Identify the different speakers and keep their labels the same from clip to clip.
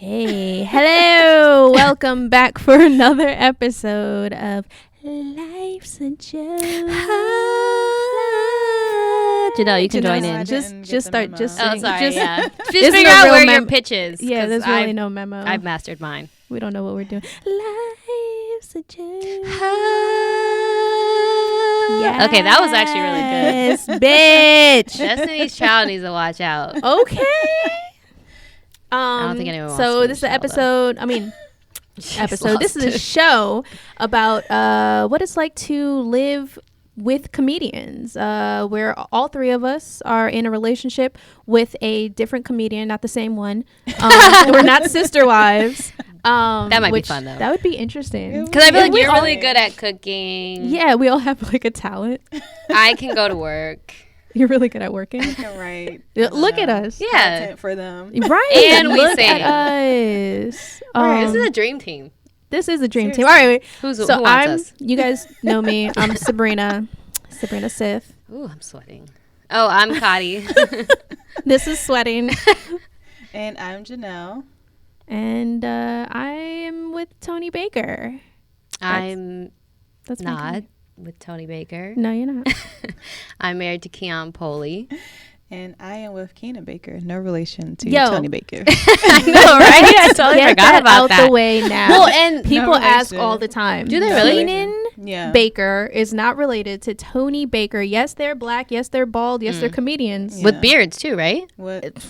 Speaker 1: Hey, hello. Welcome back for another episode of Life's a Joke. Janelle, you can join in. Just start. Just sing.
Speaker 2: Oh, sorry. Just
Speaker 1: There's
Speaker 2: figure
Speaker 1: no
Speaker 2: out
Speaker 1: real
Speaker 2: where your pitch is.
Speaker 1: Yeah, there's really no memo.
Speaker 2: I've mastered mine.
Speaker 1: We don't know what we're doing. Life's a joke. Yes,
Speaker 2: Okay, that was actually really good.
Speaker 1: Yes, bitch.
Speaker 2: Destiny's Child needs to watch out.
Speaker 1: Okay.
Speaker 2: I don't think anyone wants to
Speaker 1: So
Speaker 2: be
Speaker 1: this is an
Speaker 2: Michelle,
Speaker 1: episode. This is a show about what it's like to live with comedians, where all three of us are in a relationship with a different comedian, not the same one. We're not sister wives.
Speaker 2: That might be fun though.
Speaker 1: That would be interesting.
Speaker 2: Because I feel like you're really good at cooking.
Speaker 1: Yeah, we all have like a talent.
Speaker 2: I can go to work.
Speaker 1: You're really good at working.
Speaker 3: Right.
Speaker 1: Look at us.
Speaker 2: Yeah.
Speaker 3: Content for them.
Speaker 1: Right.
Speaker 2: And we
Speaker 1: look
Speaker 2: sing.
Speaker 1: at us.
Speaker 2: This is a dream team.
Speaker 1: This is a dream team. All right.
Speaker 2: Who wants us?
Speaker 1: You guys know me. I'm Sabrina Sith.
Speaker 2: Ooh, I'm sweating. Oh, I'm Cari.
Speaker 1: This is Sweating.
Speaker 3: And I'm Jennelle.
Speaker 1: And I am with Tony Baker.
Speaker 2: I'm
Speaker 1: That's
Speaker 2: not with Tony Baker.
Speaker 1: No, you're not.
Speaker 2: I'm married to Keon Baker.
Speaker 3: And I am with Keenan Baker. No relation to
Speaker 1: Yo.
Speaker 3: Tony Baker.
Speaker 2: I know, right? I totally
Speaker 1: Get
Speaker 2: forgot
Speaker 1: that
Speaker 2: about
Speaker 1: out
Speaker 2: that.
Speaker 1: the way now.
Speaker 2: Well, and
Speaker 1: people ask
Speaker 3: relation.
Speaker 1: all the time.
Speaker 2: Do they really?
Speaker 1: Keenan Baker is not related to Tony Baker. Yes, they're black. Yes, they're bald. Yes, they're comedians.
Speaker 3: Yeah.
Speaker 2: with beards too, right?
Speaker 3: What?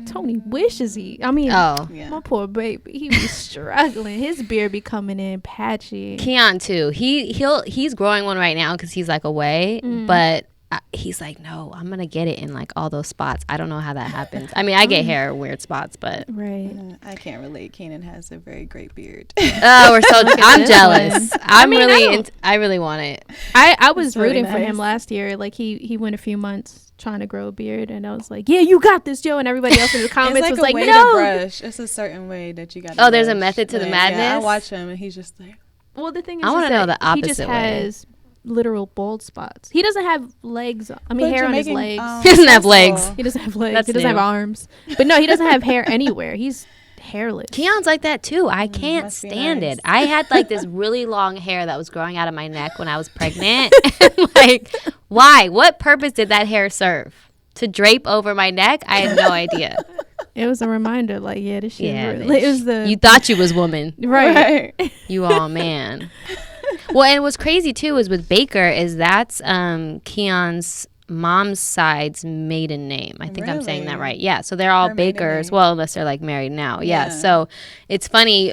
Speaker 1: Tony wishes he. I mean,
Speaker 3: Yeah.
Speaker 1: my poor baby. He was struggling. His beard be coming in patchy.
Speaker 2: Keon too. He's growing one right now because he's like away, but he's like, no, I'm gonna get it in like all those spots. I don't know how that happens. I mean, I get hair in weird spots, but
Speaker 1: Right.
Speaker 3: I can't relate. Keenan has a very great beard.
Speaker 2: oh, we're so. I'm
Speaker 1: this
Speaker 2: jealous.
Speaker 1: one.
Speaker 2: I'm
Speaker 1: I
Speaker 2: really. I really want it.
Speaker 1: I was
Speaker 3: really
Speaker 1: rooting for
Speaker 3: nice.
Speaker 1: him last year. Like he went a few months trying to grow a beard, and I was like, "Yeah, you got this, Joe." And everybody else in the comments
Speaker 3: it's like
Speaker 1: was
Speaker 3: a
Speaker 1: like,
Speaker 3: way
Speaker 1: "No."
Speaker 3: to brush. It's a certain way that you got.
Speaker 2: Oh, there's a method to the madness?
Speaker 3: Yeah, I watch him and he's just like.
Speaker 1: Well, the thing is,
Speaker 2: I wanna know the
Speaker 1: he just
Speaker 2: opposite way.
Speaker 1: has literal bald spots. He doesn't have legs. I mean,
Speaker 3: But
Speaker 1: hair
Speaker 3: you're
Speaker 1: on his
Speaker 3: making,
Speaker 1: legs.
Speaker 2: He doesn't have
Speaker 3: first of
Speaker 2: legs.
Speaker 3: all,
Speaker 1: He doesn't have legs.
Speaker 2: That's
Speaker 1: He doesn't have
Speaker 2: new.
Speaker 1: arms. But no, he doesn't have hair anywhere. He's hairless.
Speaker 2: Keon's like that too. I can't
Speaker 3: must be
Speaker 2: stand
Speaker 3: nice.
Speaker 2: it. I had like this really long hair that was growing out of my neck when I was pregnant. Like, why? What purpose did that hair serve? To drape over my neck? I had no idea.
Speaker 1: It was a reminder, like, yeah, this shit.
Speaker 2: Yeah,
Speaker 1: It was the
Speaker 2: you thought you was woman.
Speaker 1: right.
Speaker 2: You all man. Well, and what's crazy too is with Baker is that's Keon's mom's side's maiden name. I think I'm saying that
Speaker 3: Really?
Speaker 2: right. Yeah, so they're all
Speaker 3: Her maiden
Speaker 2: Bakers.
Speaker 3: name.
Speaker 2: Well, unless they're like married now. Yeah.
Speaker 3: Yeah.
Speaker 2: So it's funny.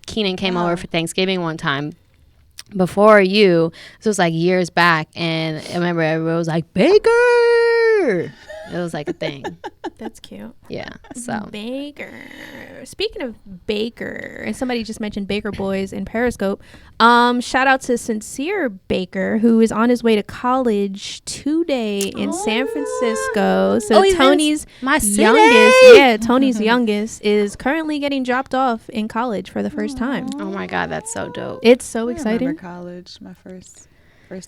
Speaker 2: Keenan came
Speaker 3: Wow.
Speaker 2: over for Thanksgiving one time. Before you, this was like years back, and I remember everyone was like Baker. It was like a thing.
Speaker 1: That's cute.
Speaker 2: Yeah. So
Speaker 1: Baker. Speaking of Baker, and somebody just mentioned Baker Boys in Periscope. Shout out to Sincere Baker, who is on his way to college today in San Francisco. So
Speaker 2: he's in
Speaker 1: Tony's
Speaker 2: my city.
Speaker 1: Tony's youngest is currently getting dropped off in college for the first time.
Speaker 2: Oh my God, that's so dope.
Speaker 1: It's so
Speaker 3: I
Speaker 1: exciting.
Speaker 3: remember college, my first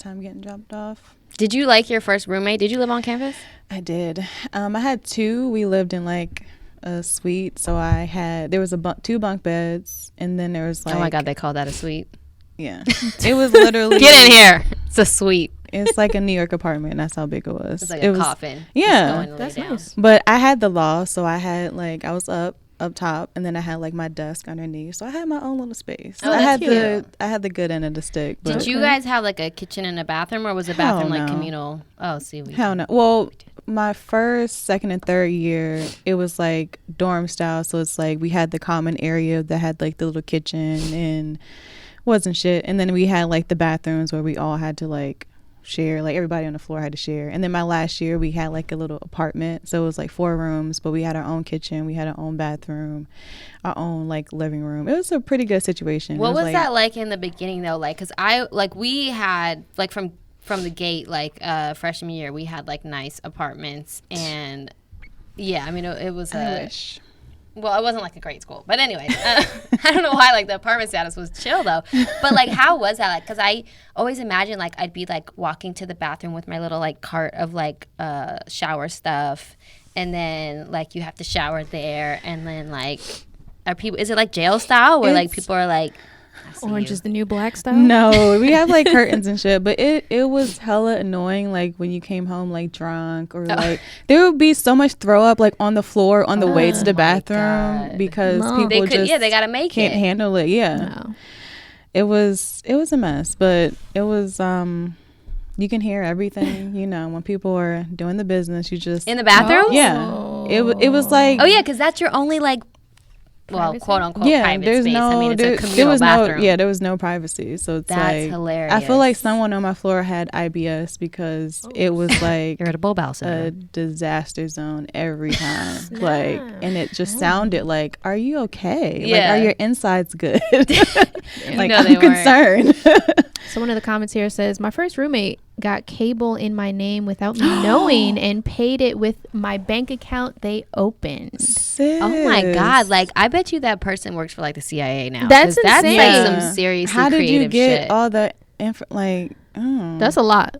Speaker 3: time getting dropped off.
Speaker 2: Did you like your first roommate? Did you live on campus?
Speaker 3: I did. I had two. We lived in like a suite, so there was two bunk beds, and then there was like,
Speaker 2: Oh my God, they call that a suite.
Speaker 3: yeah, it was literally
Speaker 2: Get in here. It's a suite.
Speaker 3: It's like a New York apartment. That's how big it was.
Speaker 2: It's like
Speaker 3: it
Speaker 2: a
Speaker 3: was,
Speaker 2: coffin.
Speaker 3: Yeah.
Speaker 2: Just going to lay
Speaker 1: That's
Speaker 2: down.
Speaker 1: nice.
Speaker 3: But I had the loft, so I had like I was up top, and then I had like my desk underneath, so I had my own little space.
Speaker 2: Oh,
Speaker 3: I
Speaker 2: that's
Speaker 3: had
Speaker 2: cute.
Speaker 3: I had the good end of the stick.
Speaker 2: Did
Speaker 3: But
Speaker 2: you guys have like a kitchen and a bathroom, or was the
Speaker 3: Hell
Speaker 2: bathroom like
Speaker 3: no.
Speaker 2: communal? Oh, see, we
Speaker 3: Hell no. Well, my first, second, and third year, it was like dorm style. So it's like we had the common area that had like the little kitchen and wasn't shit. And then we had like the bathrooms where we all had to like share, like everybody on the floor had to share. And then my last year we had like a little apartment, so it was like 4 rooms, but we had our own kitchen, we had our own bathroom, our own like living room. It was a pretty good situation.
Speaker 2: What
Speaker 3: It
Speaker 2: was
Speaker 3: like,
Speaker 2: that like in the beginning though? Like, cause we had like from the gate, like freshman year, we had like nice apartments, and yeah, I mean it was
Speaker 3: I wish.
Speaker 2: Well, it wasn't like a great school, but anyway, I don't know why like the apartment status was chill though. But like, how was that like? Because I always imagined like I'd be like walking to the bathroom with my little like cart of like shower stuff, and then like you have to shower there, and then like are people? Is it like jail style where like people are like?
Speaker 1: Orange is the new black style?
Speaker 3: No, we have like curtains and shit, but it was hella annoying like when you came home like drunk or like there would be so much throw up like on the floor on the way to the bathroom because people
Speaker 2: they gotta make
Speaker 3: can't handle it. It was a mess, but it was you can hear everything, you know, when people are doing the business. You just
Speaker 2: in the bathroom.
Speaker 3: It was like
Speaker 2: because that's your only like quote unquote private
Speaker 3: there's
Speaker 2: space.
Speaker 3: No,
Speaker 2: I mean, it's a communal bathroom.
Speaker 3: There was no privacy. So it's
Speaker 2: that's
Speaker 3: like
Speaker 2: hilarious.
Speaker 3: I feel like someone on my floor had IBS because it was like
Speaker 2: irritable bowel
Speaker 3: a
Speaker 2: syndrome.
Speaker 3: disaster zone every time. Like, and it just sounded like, "Are you okay? Like, are your insides good?" Like, I'm concerned.
Speaker 1: So one of the comments here says, my first roommate got cable in my name without me knowing and paid it with my bank account they opened.
Speaker 3: Sis.
Speaker 2: Oh my God. Like, I bet you that person works for like the CIA now.
Speaker 1: That's insane.
Speaker 2: That's like some seriously
Speaker 3: How did
Speaker 2: creative
Speaker 3: you get
Speaker 2: shit.
Speaker 3: all the
Speaker 1: That's a lot.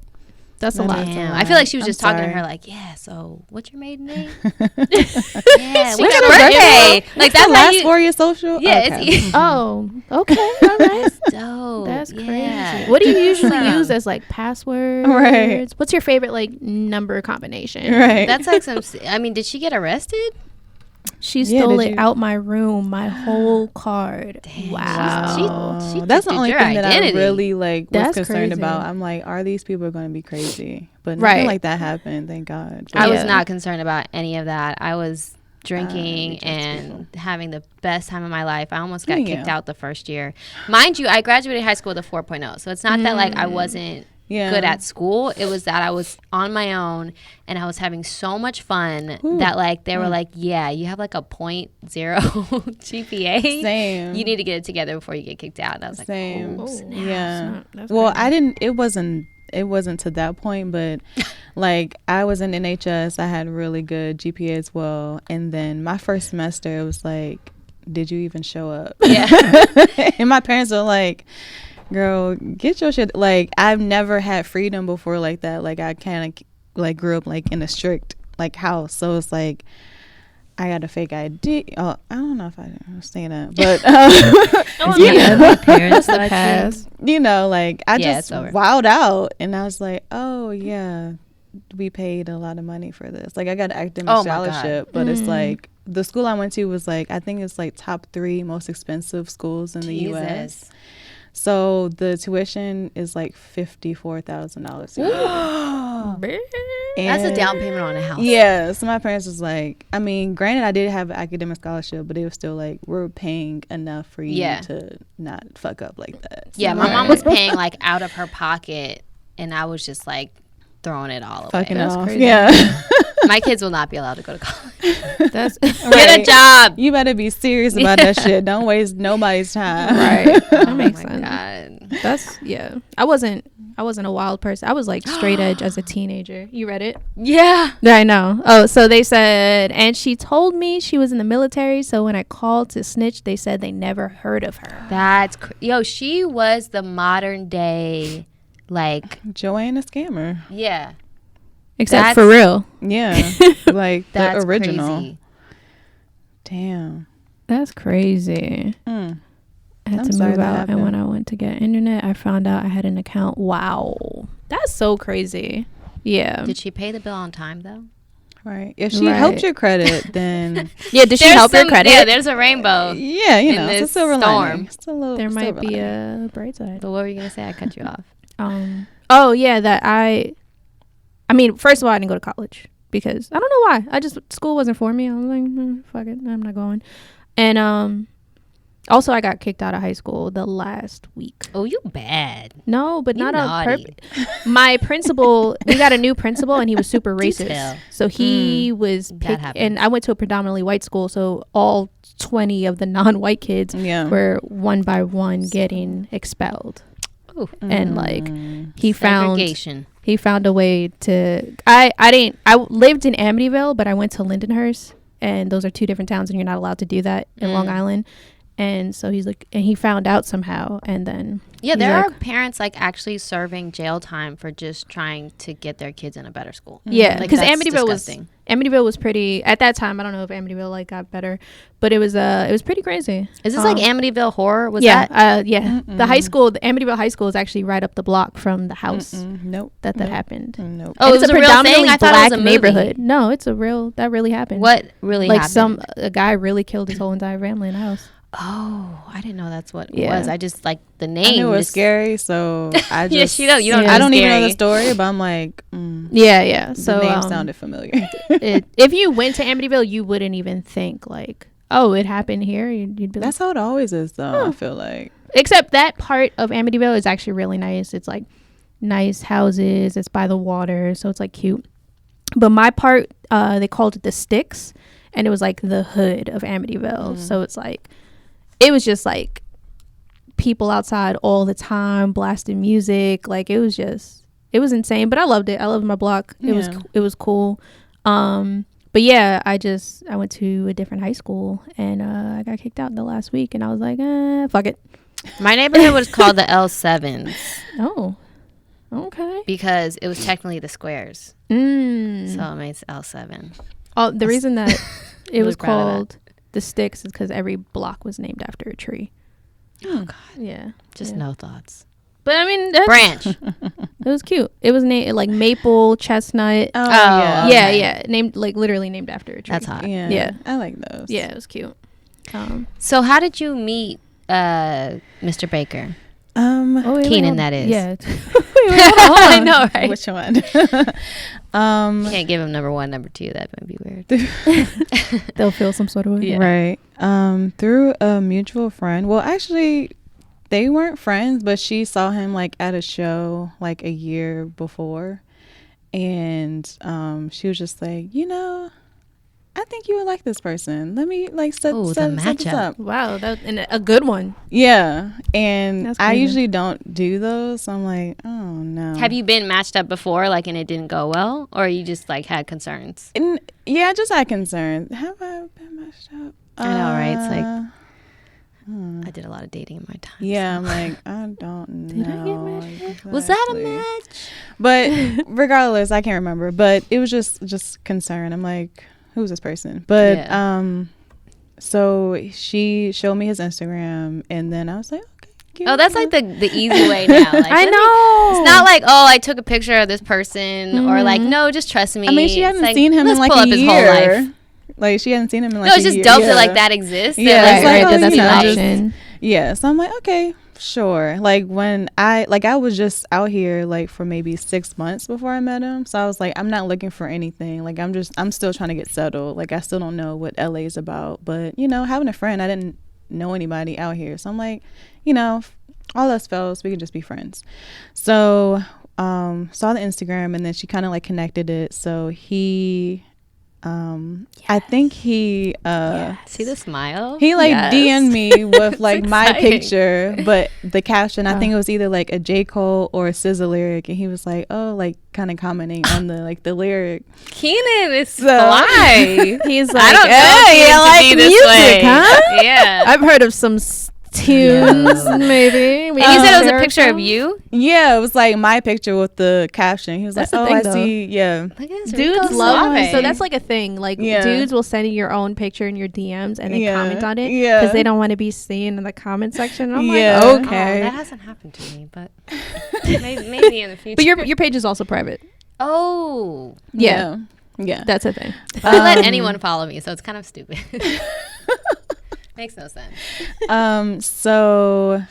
Speaker 1: That's a lot.
Speaker 2: Damn. I feel like she was just talking to her like, so what's your maiden name? What's your birthday? Like, that's
Speaker 3: last for your social?
Speaker 2: Yeah.
Speaker 3: Okay.
Speaker 2: It's
Speaker 1: Oh, okay. All right.
Speaker 2: dope.
Speaker 1: That's crazy. What do you usually use as like passwords?
Speaker 3: Right.
Speaker 1: What's your favorite like number combination?
Speaker 3: Right.
Speaker 2: That's like some, I mean, did she get arrested?
Speaker 1: She stole it out my room, my whole card.
Speaker 2: Damn.
Speaker 1: Wow.
Speaker 2: She
Speaker 3: that's the only thing
Speaker 2: identity.
Speaker 3: that I really like was
Speaker 1: That's
Speaker 3: concerned
Speaker 1: crazy.
Speaker 3: about. I'm like, are these people going to be crazy? But nothing like that happened, thank God. But
Speaker 2: I was not concerned about any of that. I was drinking and having the best time of my life. I almost got kicked out the first year. Mind you, I graduated high school with a 4.0. So it's not that like I wasn't good at school. It was that I was on my own and I was having so much fun that like they were like, you have like a 0.0 GPA.
Speaker 3: Same.
Speaker 2: You need to get it together before you get kicked out. And I was like,
Speaker 3: Same.
Speaker 2: snap.
Speaker 3: Yeah.
Speaker 1: That's
Speaker 3: Well,
Speaker 1: crazy.
Speaker 3: I didn't. It wasn't to that point, but like I was in NHS. I had really good GPA as well, and then my first semester it was like, did you even show up?
Speaker 2: Yeah.
Speaker 3: And my parents were like, girl, get your shit. Like, I've never had freedom before like that. Like, I kind of like grew up like in a strict like house, so it's like I got a fake ID. Oh, I don't know if I was saying that, but
Speaker 1: my parents the past.
Speaker 3: you know, like I
Speaker 2: Yeah,
Speaker 3: just wowed out, and I was like, oh yeah, we paid a lot of money for this. Like, I got an academic scholarship, but it's like the school I went to was like, I think it's like top 3 most expensive schools in the U.S. So the tuition is like $54,000.
Speaker 2: That's a down payment on a house.
Speaker 3: Yeah. So my parents was like, I mean, granted, I did have an academic scholarship, but it was still like, we're paying enough for you to not fuck up like that. So
Speaker 2: Yeah, my mom was paying like out of her pocket, and I was just like throwing it all away.
Speaker 3: Fucking off.
Speaker 1: crazy.
Speaker 3: Yeah.
Speaker 2: My kids will not be allowed to go to college.
Speaker 1: That's
Speaker 2: Get a job.
Speaker 3: You better be serious about that shit. Don't waste nobody's time.
Speaker 1: right. That makes
Speaker 2: Oh my
Speaker 1: sense.
Speaker 2: God.
Speaker 1: That's I wasn't a wild person. I was like straight edge as a teenager. You read it?
Speaker 2: Yeah.
Speaker 1: I know. Oh, so they said, and she told me she was in the military. So when I called to snitch, they said they never heard of her.
Speaker 2: That's she was the modern day, like,
Speaker 3: Joanne a scammer.
Speaker 2: yeah.
Speaker 1: Except for real.
Speaker 3: Yeah. Like the
Speaker 2: That's
Speaker 3: original.
Speaker 2: crazy.
Speaker 3: Damn.
Speaker 1: That's crazy.
Speaker 3: Mm.
Speaker 1: I had
Speaker 3: I'm
Speaker 1: to
Speaker 3: sorry
Speaker 1: move
Speaker 3: that
Speaker 1: out, and when
Speaker 3: happened.
Speaker 1: I went to get internet, I found out I had an account. Wow, that's so crazy. Yeah.
Speaker 2: Did she pay the bill on time though?
Speaker 3: Right. If she helped
Speaker 1: Right.
Speaker 3: your credit, then
Speaker 1: Yeah. Did she help your credit?
Speaker 2: Yeah, there's a rainbow.
Speaker 3: yeah, you
Speaker 2: In
Speaker 3: know, it's a
Speaker 2: this
Speaker 3: silver
Speaker 2: storm.
Speaker 3: lining. It's a little
Speaker 1: There might
Speaker 3: silver
Speaker 1: be
Speaker 3: lining.
Speaker 1: a bright side.
Speaker 2: But what were you gonna say? I cut you off.
Speaker 1: Oh yeah, that I mean, first of all, I didn't go to college because I don't know why. School wasn't for me. I was like, fuck it, I'm not going. And also, I got kicked out of high school the last week.
Speaker 2: Oh, you bad.
Speaker 1: No, but
Speaker 2: You
Speaker 1: not on
Speaker 2: naughty.
Speaker 1: purpose. My principal, we got a new principal, and he was super racist.
Speaker 2: Detail.
Speaker 1: So he was
Speaker 2: happens.
Speaker 1: and I went to a predominantly white school, so all 20 of the non-white kids were one by one getting expelled.
Speaker 2: Ooh.
Speaker 1: And like he found a way to I lived in Amityville, but I went to Lindenhurst, and those are 2 different towns, and you're not allowed to do that in Long Island. And so he's like, and he found out somehow, and then
Speaker 2: there are parents like actually serving jail time for just trying to get their kids in a better school.
Speaker 1: yeah,
Speaker 2: Like,
Speaker 1: because
Speaker 2: that's
Speaker 1: Amityville Amityville was pretty at that time. I don't know if Amityville like got better, but it was pretty crazy.
Speaker 2: Is this like Amityville Horror? Was
Speaker 1: yeah,
Speaker 2: that?
Speaker 1: Yeah. The high school, the Amityville High School, is actually right up the block from the house.
Speaker 3: Nope.
Speaker 1: That happened.
Speaker 3: Nope.
Speaker 2: Oh, it's a real thing. I thought it was a
Speaker 1: neighborhood. No, it's a real. That really happened.
Speaker 2: What really happened?
Speaker 1: A guy really killed his whole entire family in the house.
Speaker 2: Oh, I didn't know that's what it was. I just like the name.
Speaker 3: I knew it was scary, so I just.
Speaker 2: You don't.
Speaker 3: I don't even know the story, but I'm like.
Speaker 1: Yeah. So
Speaker 3: the name sounded familiar.
Speaker 1: If you went to Amityville, you wouldn't even think like, oh, it happened here. You'd be
Speaker 3: That's how it always is, though. I feel like.
Speaker 1: Except that part of Amityville is actually really nice. It's like nice houses. It's by the water, so it's like cute. But my part, they called it the Sticks, and it was like the hood of Amityville. So it's like. It was just like people outside all the time blasting music. Like it was insane, but I loved it. I loved my block. It was cool. But yeah, I went to a different high school and I got kicked out the last week and I was like, fuck it.
Speaker 2: My neighborhood was called the L7s.
Speaker 1: Oh, okay.
Speaker 2: Because it was technically the squares. So it makes L7.
Speaker 1: Oh, the reason that it
Speaker 2: really
Speaker 1: was called the Sticks is because every block was named after a tree.
Speaker 2: Oh God!
Speaker 1: Yeah,
Speaker 2: just no thoughts.
Speaker 1: But I mean,
Speaker 2: branch.
Speaker 1: It was cute. It was named like maple, chestnut.
Speaker 3: Oh yeah,
Speaker 1: okay. Yeah. Named like literally named after a tree.
Speaker 2: That's hot.
Speaker 1: Yeah,
Speaker 3: I like those.
Speaker 1: Yeah, it was cute.
Speaker 2: So how did you meet Mr. Baker?
Speaker 1: Keenan,
Speaker 2: that is.
Speaker 1: Yeah.
Speaker 2: I know, right?
Speaker 3: Which one?
Speaker 2: Can't give him number 1, number 2. That might be weird.
Speaker 1: They'll feel some sort of way.
Speaker 3: Yeah. Right. Through a mutual friend. Well, actually, they weren't friends, but she saw him like at a show like a year before, and she was just like, I think you would like this person. Let me like set this up.
Speaker 1: Wow, and a good one.
Speaker 3: Yeah, and I usually don't do those. So I'm like, oh no.
Speaker 2: Have you been matched up before, like, and it didn't go well, or you just like had concerns?
Speaker 3: Yeah, I just had concerns. Have I been matched up?
Speaker 2: I know, right? It's like I did a lot of dating in my time.
Speaker 3: Yeah, I'm like, I don't know.
Speaker 1: Did I get matched?
Speaker 3: Exactly.
Speaker 2: Was that a match?
Speaker 3: But regardless, I can't remember. But it was just concern. I'm like, who's this person? But so she showed me his Instagram, and then I was like, okay, cute.
Speaker 2: Oh, that's like the easy way now. Like,
Speaker 1: I know.
Speaker 2: It's not like, I took a picture of this person, or like, no, just trust me.
Speaker 3: I mean, she hadn't
Speaker 2: like,
Speaker 3: seen him in like a year. Whole life. Like she hadn't seen him in like a year.
Speaker 2: No, it's just dope that like that exists.
Speaker 3: Yeah,
Speaker 2: it's
Speaker 1: like, that's an option.
Speaker 3: Yeah, so I'm like, okay, sure. Like when I was just out here like for maybe 6 months before I met him. So I was like, I'm not looking for anything. Like I'm still trying to get settled. Like I still don't know what LA is about. But having a friend, I didn't know anybody out here. So I'm like, all else fails, we could just be friends. So saw the Instagram, and then she kind of like connected it. So he I think he
Speaker 2: see the smile.
Speaker 3: He like DM'd me with like my picture, but the caption, I think it was either like a J. Cole or a SZA lyric, and he was like, oh, like kind of commenting on the like the lyric.
Speaker 2: Keenan is fly.
Speaker 1: He's like,
Speaker 2: I don't know,
Speaker 1: you like music, huh?
Speaker 2: Yeah,
Speaker 1: I've heard of some tunes, maybe.
Speaker 2: And you said it was a picture of you?
Speaker 3: Yeah, it was like my picture with the caption. He was
Speaker 1: that's
Speaker 3: like,
Speaker 1: I
Speaker 3: see. Yeah.
Speaker 1: Dudes love it. So that's like a thing. Like dudes will send you your own picture in your DMs and they comment on it because they don't want to be seen in the comment section. I'm like, okay.
Speaker 2: That hasn't happened to me, but maybe in the future.
Speaker 1: But your page is also private.
Speaker 2: Oh.
Speaker 3: Yeah.
Speaker 1: That's a thing.
Speaker 2: I let anyone follow me, so it's kind of stupid. Makes no sense.
Speaker 3: So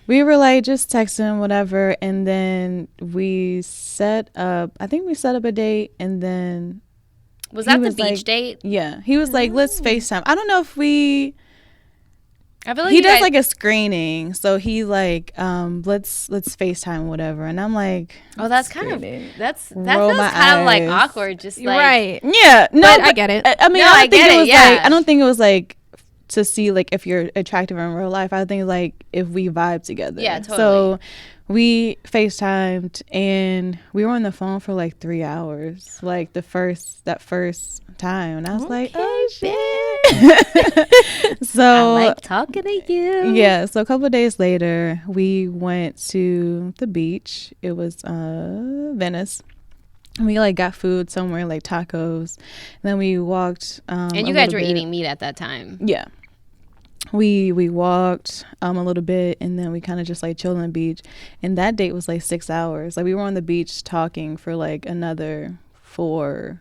Speaker 3: we were like just texting whatever, and then we set up a date, and then
Speaker 2: was that the beach date?
Speaker 3: Yeah, he was like, let's FaceTime. I don't know if
Speaker 2: I feel like
Speaker 3: he does like a screening, so he like let's FaceTime whatever, and I'm like,
Speaker 2: that's kind of that's kind of like awkward, just like
Speaker 1: right.
Speaker 3: Yeah, no,
Speaker 1: but I get it.
Speaker 3: I mean, I don't think it was like to see like if you're attractive in real life. I think like if we vibe together.
Speaker 2: Yeah, totally.
Speaker 3: So we FaceTimed, and we were on the phone for like 3 hours, like that first time, and I was like, oh shit. So
Speaker 2: I like talking to you.
Speaker 3: Yeah, so a couple of days later we went to the beach. It was Venice, We like got food somewhere, like tacos. And then we walked.
Speaker 2: And you guys were eating meat at that time.
Speaker 3: Yeah. We walked a little bit, and then we kind of just like chilled on the beach. And that date was like 6 hours. Like we were on the beach talking for like another 5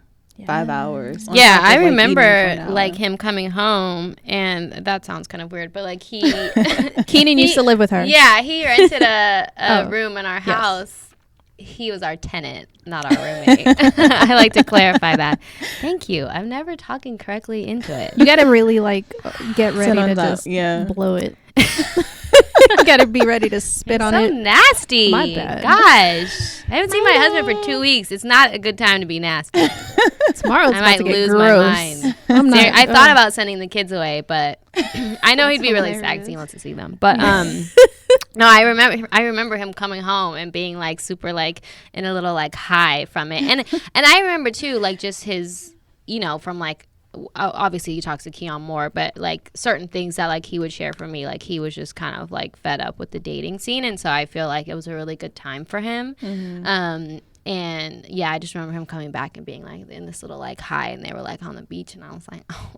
Speaker 3: hours.
Speaker 2: Yeah, I remember like him coming home, and that sounds kind of weird, but like
Speaker 1: Keenan used to live with her.
Speaker 2: Yeah, he rented a room in our house. He was our tenant, not our roommate. I like to clarify that. Thank you. I'm never talking correctly into it.
Speaker 1: You got to really like get ready to just blow it. You got to be ready to spit on it.
Speaker 2: So nasty.
Speaker 1: My bad.
Speaker 2: Gosh. I haven't seen my husband for 2 weeks. It's not a good time to be nasty.
Speaker 1: Tomorrow's
Speaker 2: I might lose
Speaker 1: gross.
Speaker 2: my mind. I thought about sending the kids away, but I know he'd be really sad because he wants to see them. But no, I remember him coming home and being like super like in a little like high from it, and I remember too like just his, you know, from like obviously he talks to Keon more, but like certain things that like he would share for me, like he was just kind of like fed up with the dating scene, and so I feel like it was a really good time for him. And yeah, I just remember him coming back and being like in this little like high, and they were like on the beach, and I was like, oh,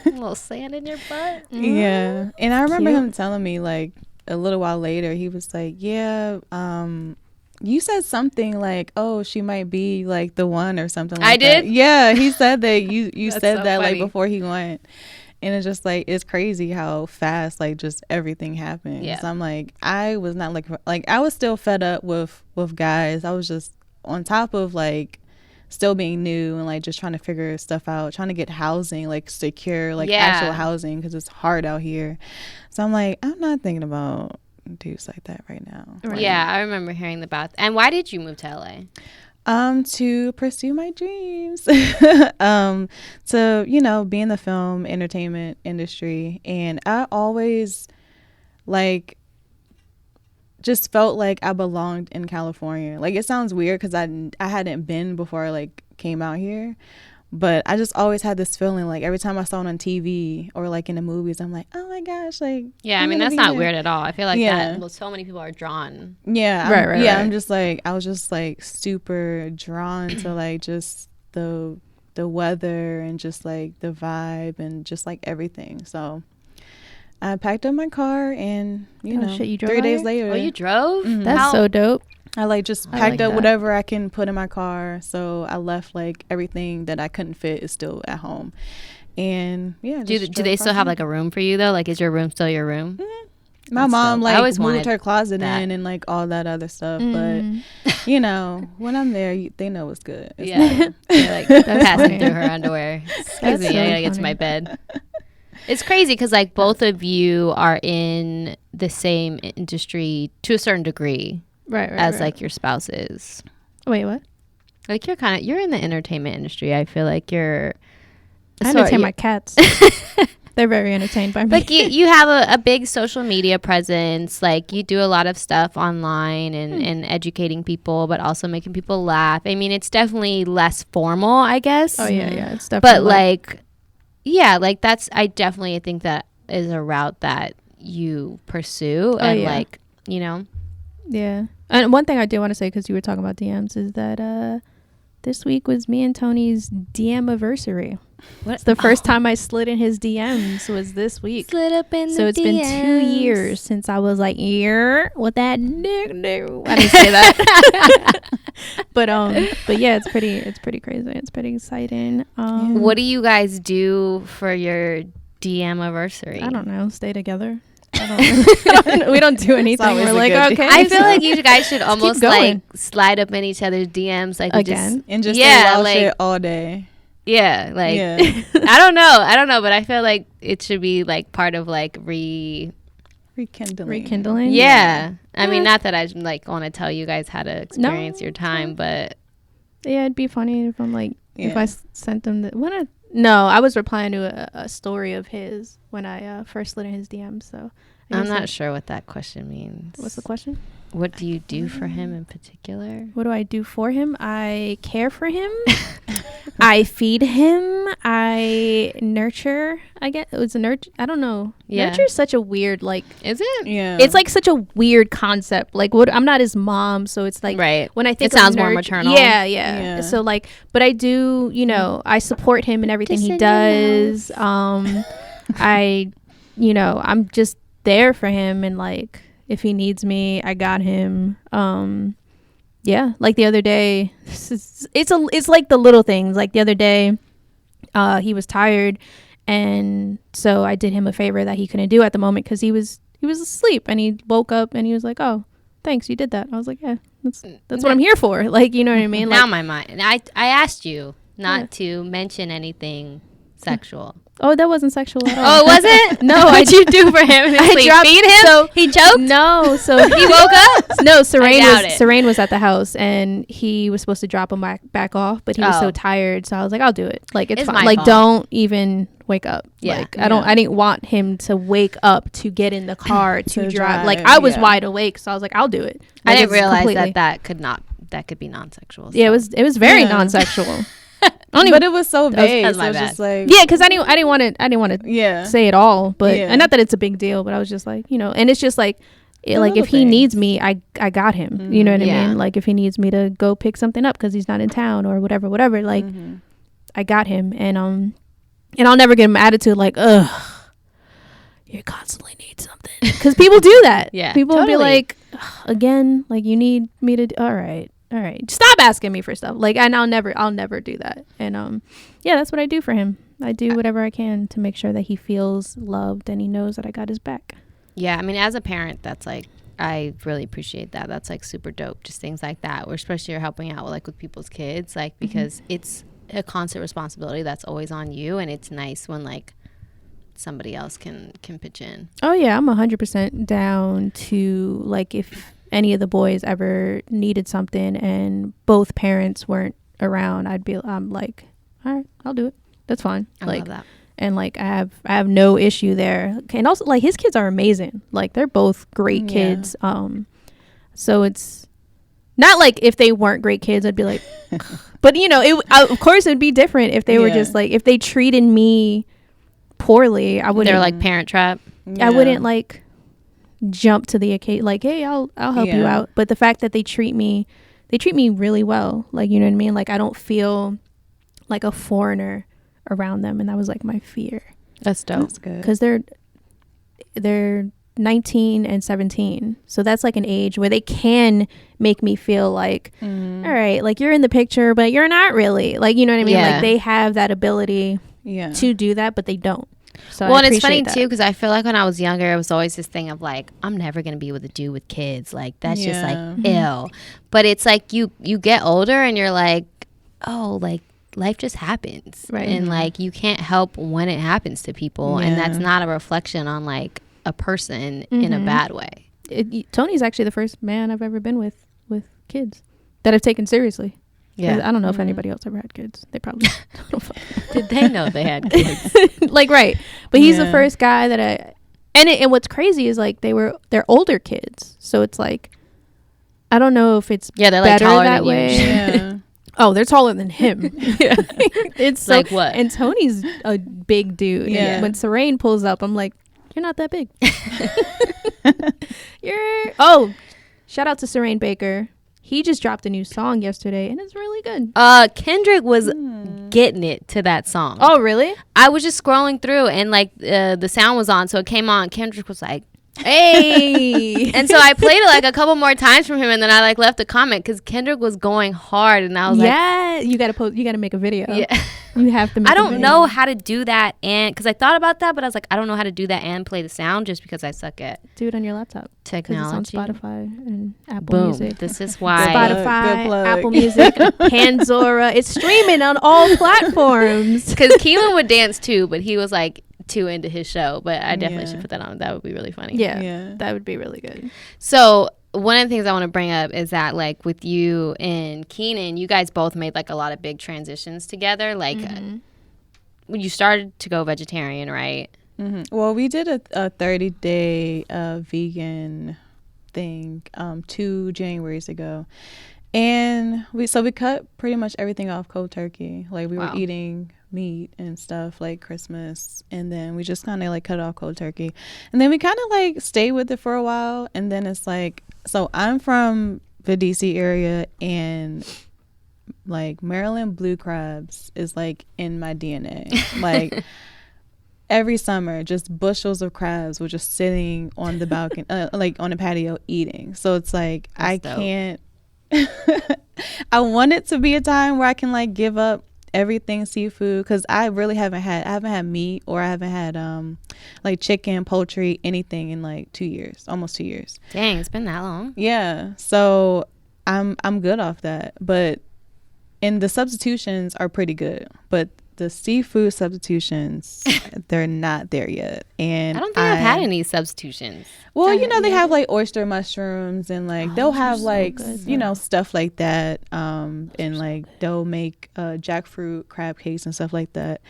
Speaker 2: a little sand in your butt.
Speaker 3: Yeah, and I remember him telling me like a little while later, he was like, yeah, you said something like, oh, she might be like the one or something like that. I did? Yeah, he said that you said so that funny. Like before he went. And it's just like, it's crazy how fast like just everything happened. Yeah. So I'm like, I was not like I was still fed up with guys. I was just on top of like still being new and like just trying to figure stuff out, trying to get housing, like secure, like actual housing, because it's hard out here. So I'm like, I'm not thinking about dudes like that right now.
Speaker 2: Right. Yeah, I remember hearing about that. And why did you move to LA?
Speaker 3: To pursue my dreams, to, you know, be in the film entertainment industry. And I always like just felt like I belonged in California. Like it sounds weird because I hadn't been before I like came out here, but I just always had this feeling like every time I saw it on TV or like in the movies, I'm like, oh my gosh, like
Speaker 2: I mean that's not weird at all. I feel like that so many people are drawn.
Speaker 3: Right. I'm just like, I was just like super drawn to like just the weather and just like the vibe and just like everything. So I packed up my car and, you know,
Speaker 1: shit, you drove
Speaker 3: 3 days later.
Speaker 2: Oh, you drove?
Speaker 1: Mm-hmm. That's so dope.
Speaker 3: I like just packed up whatever I can put in my car. So I left like everything that I couldn't fit is still at home. And yeah.
Speaker 2: Do they still have like a room for you though? Like is your room still your room?
Speaker 3: Mm-hmm. My mom like always moved her closet in and like all that other stuff. But you know, when I'm there, they know it's good. It's
Speaker 2: they're like passing through her underwear. Excuse me, I gotta get to my bed. It's crazy because like both of you are in the same industry to a certain degree, right, like your spouse is.
Speaker 1: Wait, what?
Speaker 2: Like you're in the entertainment industry. I feel like I
Speaker 1: entertain my cats. They're very entertained by me.
Speaker 2: Like you have a big social media presence. Like you do a lot of stuff online and educating people, but also making people laugh. I mean, it's definitely less formal, I guess.
Speaker 1: Oh yeah, it's definitely.
Speaker 2: But like. Yeah, like I definitely think that is a route that you pursue like, you know.
Speaker 1: Yeah. And one thing I do want to say, because you were talking about DMs, is that this week was me and Tony's DM-iversary. It's the first time I slid in his DMs was this week.
Speaker 2: Slid up in
Speaker 1: so
Speaker 2: the
Speaker 1: it's
Speaker 2: DMs.
Speaker 1: Been 2 years since I was like, what that no. I didn't say that. but yeah, it's pretty crazy. It's pretty exciting.
Speaker 2: What do you guys do for your DM-iversary?
Speaker 1: I don't know. Stay together. We don't do anything. We're like, okay.
Speaker 2: I feel like you guys should almost like slide up in each other's DMs like
Speaker 3: again and just allow like shit all day.
Speaker 2: Yeah, like I don't know, but I feel like it should be like part of like
Speaker 3: rekindling.
Speaker 2: Yeah. I mean, not that I like want to tell you guys how to experience your time, but
Speaker 1: yeah, it'd be funny if I'm like if I sent them No, I was replying to a story of his when I first slid in his DMs. So
Speaker 2: I'm not sure what that question means.
Speaker 1: What's the question?
Speaker 2: what do you do for him in particular?
Speaker 1: What do I do for him? I care for him. I feed him. I nurture. I guess it was a nurture. I don't know. Yeah. Nurture is such a weird, like.
Speaker 2: Is it?
Speaker 3: Yeah.
Speaker 1: It's like such a weird concept. Like, what? I'm not his mom, so it's like.
Speaker 2: Right.
Speaker 1: When I think
Speaker 2: it sounds more maternal.
Speaker 1: Yeah. So like, but I do. You know, I support him in everything he does. I'm just there for him, and like, if he needs me, I got him. Yeah, like the other day, it's like the little things. Like the other day, he was tired, and so I did him a favor that he couldn't do at the moment because he was asleep, and he woke up and he was like, "Oh, thanks, you did that." I was like, "Yeah, that's what I'm here for." Like, you know what I mean?
Speaker 2: Now
Speaker 1: like,
Speaker 2: my mind. I asked you not to mention anything sexual.
Speaker 1: Oh, that wasn't sexual at all.
Speaker 2: Oh, was it?
Speaker 1: No,
Speaker 2: what'd you do for him? Feed him?
Speaker 1: So
Speaker 2: he choked?
Speaker 1: No, so
Speaker 2: he woke up?
Speaker 1: No, Serene was at the house, and he was supposed to drop him back off, but he was so tired, so I was like, I'll do it. Like, it's fine. Like, don't even wake up. Yeah. Like, I didn't want him to wake up to get in the car to drive. Like, I was wide awake, so I was like, I'll do it. Like,
Speaker 2: I didn't realize that could be non-sexual. So.
Speaker 1: Yeah, it was very non-sexual.
Speaker 3: But it was so vague. So it's just like,
Speaker 1: yeah, because I didn't want to say it all, but and not that it's a big deal, but I was just like, and it's just like, like if he needs me, I got him. Mm-hmm. You know what I mean? Like if he needs me to go pick something up because he's not in town or whatever, like I got him, and I'll never give him an attitude like, ugh, you constantly need something, because people do that. Yeah, people will be like, again, like you need me to all right, stop asking me for stuff. Like, and I'll never do that. And that's what I do for him. I do whatever I can to make sure that he feels loved and he knows that I got his back.
Speaker 2: Yeah, I mean, as a parent, that's like, I really appreciate that. That's like super dope. Just things like that, where especially you're helping out with people's kids, like, because it's a constant responsibility that's always on you, and it's nice when like somebody else can pitch in. Oh yeah, I'm 100% down to, like, if any of the boys ever needed something and both parents weren't around, I'm like, all right, I'll do it. That's fine. I love that. And like I have no issue there. And also, like, his kids are amazing. Like, they're both great kids. So it's not like if they weren't great kids, I'd be like, but of course it'd be different if they were just like, if they treated me poorly, I wouldn't. They're like Parent Trap. I wouldn't like jump to the occasion, like, hey, I'll help you out. But the fact that they treat me really well, like, you know what I mean? Like, I don't feel like a foreigner around them, and that was like my fear. That's dope. That's good. Because they're 19 and 17, so that's like an age where they can make me feel like, all right, like, you're in the picture, but you're not really, like, you know what I mean? Like, they have that ability to do that, but they don't. So well, and it's funny too, because I feel like when I was younger, it was always this thing of like, I'm never gonna be able to do with kids, like that's just like ill. But it's like you get older and you're like, oh, like life just happens, right? And like you can't help when it happens to people, and that's not a reflection on like a person in a bad way. Tony's actually the first man I've ever been with kids that I've taken seriously. Yeah, I don't know if anybody else ever had kids. They probably did. They know they had kids? Like, right, but he's the first guy that and what's crazy is like they're older kids, so it's like I don't know if it's they're like better taller that than way. Yeah. Oh, they're taller than him. It's so, like what? And Tony's a big dude. Yeah. When Serene pulls up, I'm like, you're not that big. Shout out to Keenan Baker. He just dropped a new song yesterday, and it's really good. Kendrick was getting it to that song. Oh, really? I was just scrolling through, and like the sound was on, so it came on. Kendrick was like, hey. And so I played it like a couple more times from him, and then I like left a comment because Kendrick was going hard, and I was like, you gotta make a video. Yeah. You have to make I don't know how to do that, and because I thought about that, but I was like, I don't know how to do that and play the sound just because I suck at do it on your laptop. Technology. It's on Spotify and Apple Music. This is why. Spotify, Apple Music, Pandora. It's streaming on all platforms. Because Keelan would dance too, but he was like too into his show. But I definitely should put that on. That would be really funny. Yeah, that would be really good. So one of the things I want to bring up is that like with you and Keenan, you guys both made like a lot of big transitions together. Like when you started to go vegetarian, right? Well, we did a 30-day vegan
Speaker 3: thing 2 Januaries ago. And we cut pretty much everything off cold turkey. Like we were eating meat and stuff like Christmas, and then we just kind of like cut off cold turkey, and then we kind of like stayed with it for a while. And then it's like, so I'm from the DC area, and like Maryland blue crabs is like in my DNA. Like every summer, just bushels of crabs were just sitting on the balcony, like on the patio eating. So it's like I can't. I want it to be a time where I can like give up everything seafood, because I really haven't had meat, or I haven't had like chicken, poultry, anything in like 2 years, almost 2 years.
Speaker 2: Dang, it's been that long.
Speaker 3: Yeah, so I'm good off that, and the substitutions are pretty good, but the seafood substitutions, they're not there yet. And
Speaker 2: I don't think I've had any substitutions.
Speaker 3: Well, they have like oyster mushrooms, and like they'll have like stuff like that, and like they'll make jackfruit crab cakes and stuff like that.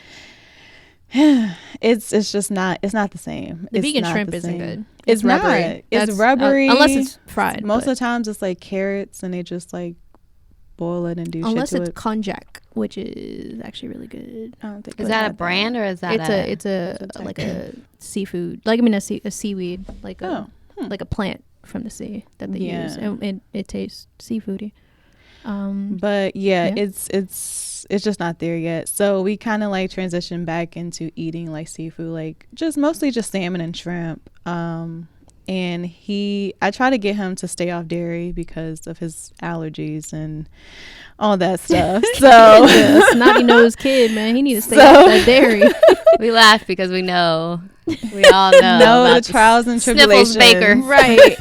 Speaker 3: It's just not, it's not the same.
Speaker 1: The vegan shrimp isn't good.
Speaker 3: It's rubbery. It's rubbery
Speaker 1: unless it's fried.
Speaker 3: Most of the times it's like carrots, and they just like boil it and do
Speaker 1: unless
Speaker 3: shit to
Speaker 1: it's
Speaker 3: it.
Speaker 1: konjac, which is actually really good.
Speaker 3: I don't think
Speaker 2: is that a brand or is that
Speaker 1: it's a like a seafood, like a seaweed, like like a plant from the sea that they use, and it tastes seafoody.
Speaker 3: But it's just not there yet. So we kind of like transitioned back into eating like seafood, like mostly just salmon and shrimp. And I try to get him to stay off dairy because of his allergies and all that stuff. So
Speaker 1: snotty-nosed kid, man, he needs to stay off that dairy.
Speaker 2: We laugh because we know. We all know about
Speaker 3: the trials and tribulations.
Speaker 2: Baker.
Speaker 1: Right.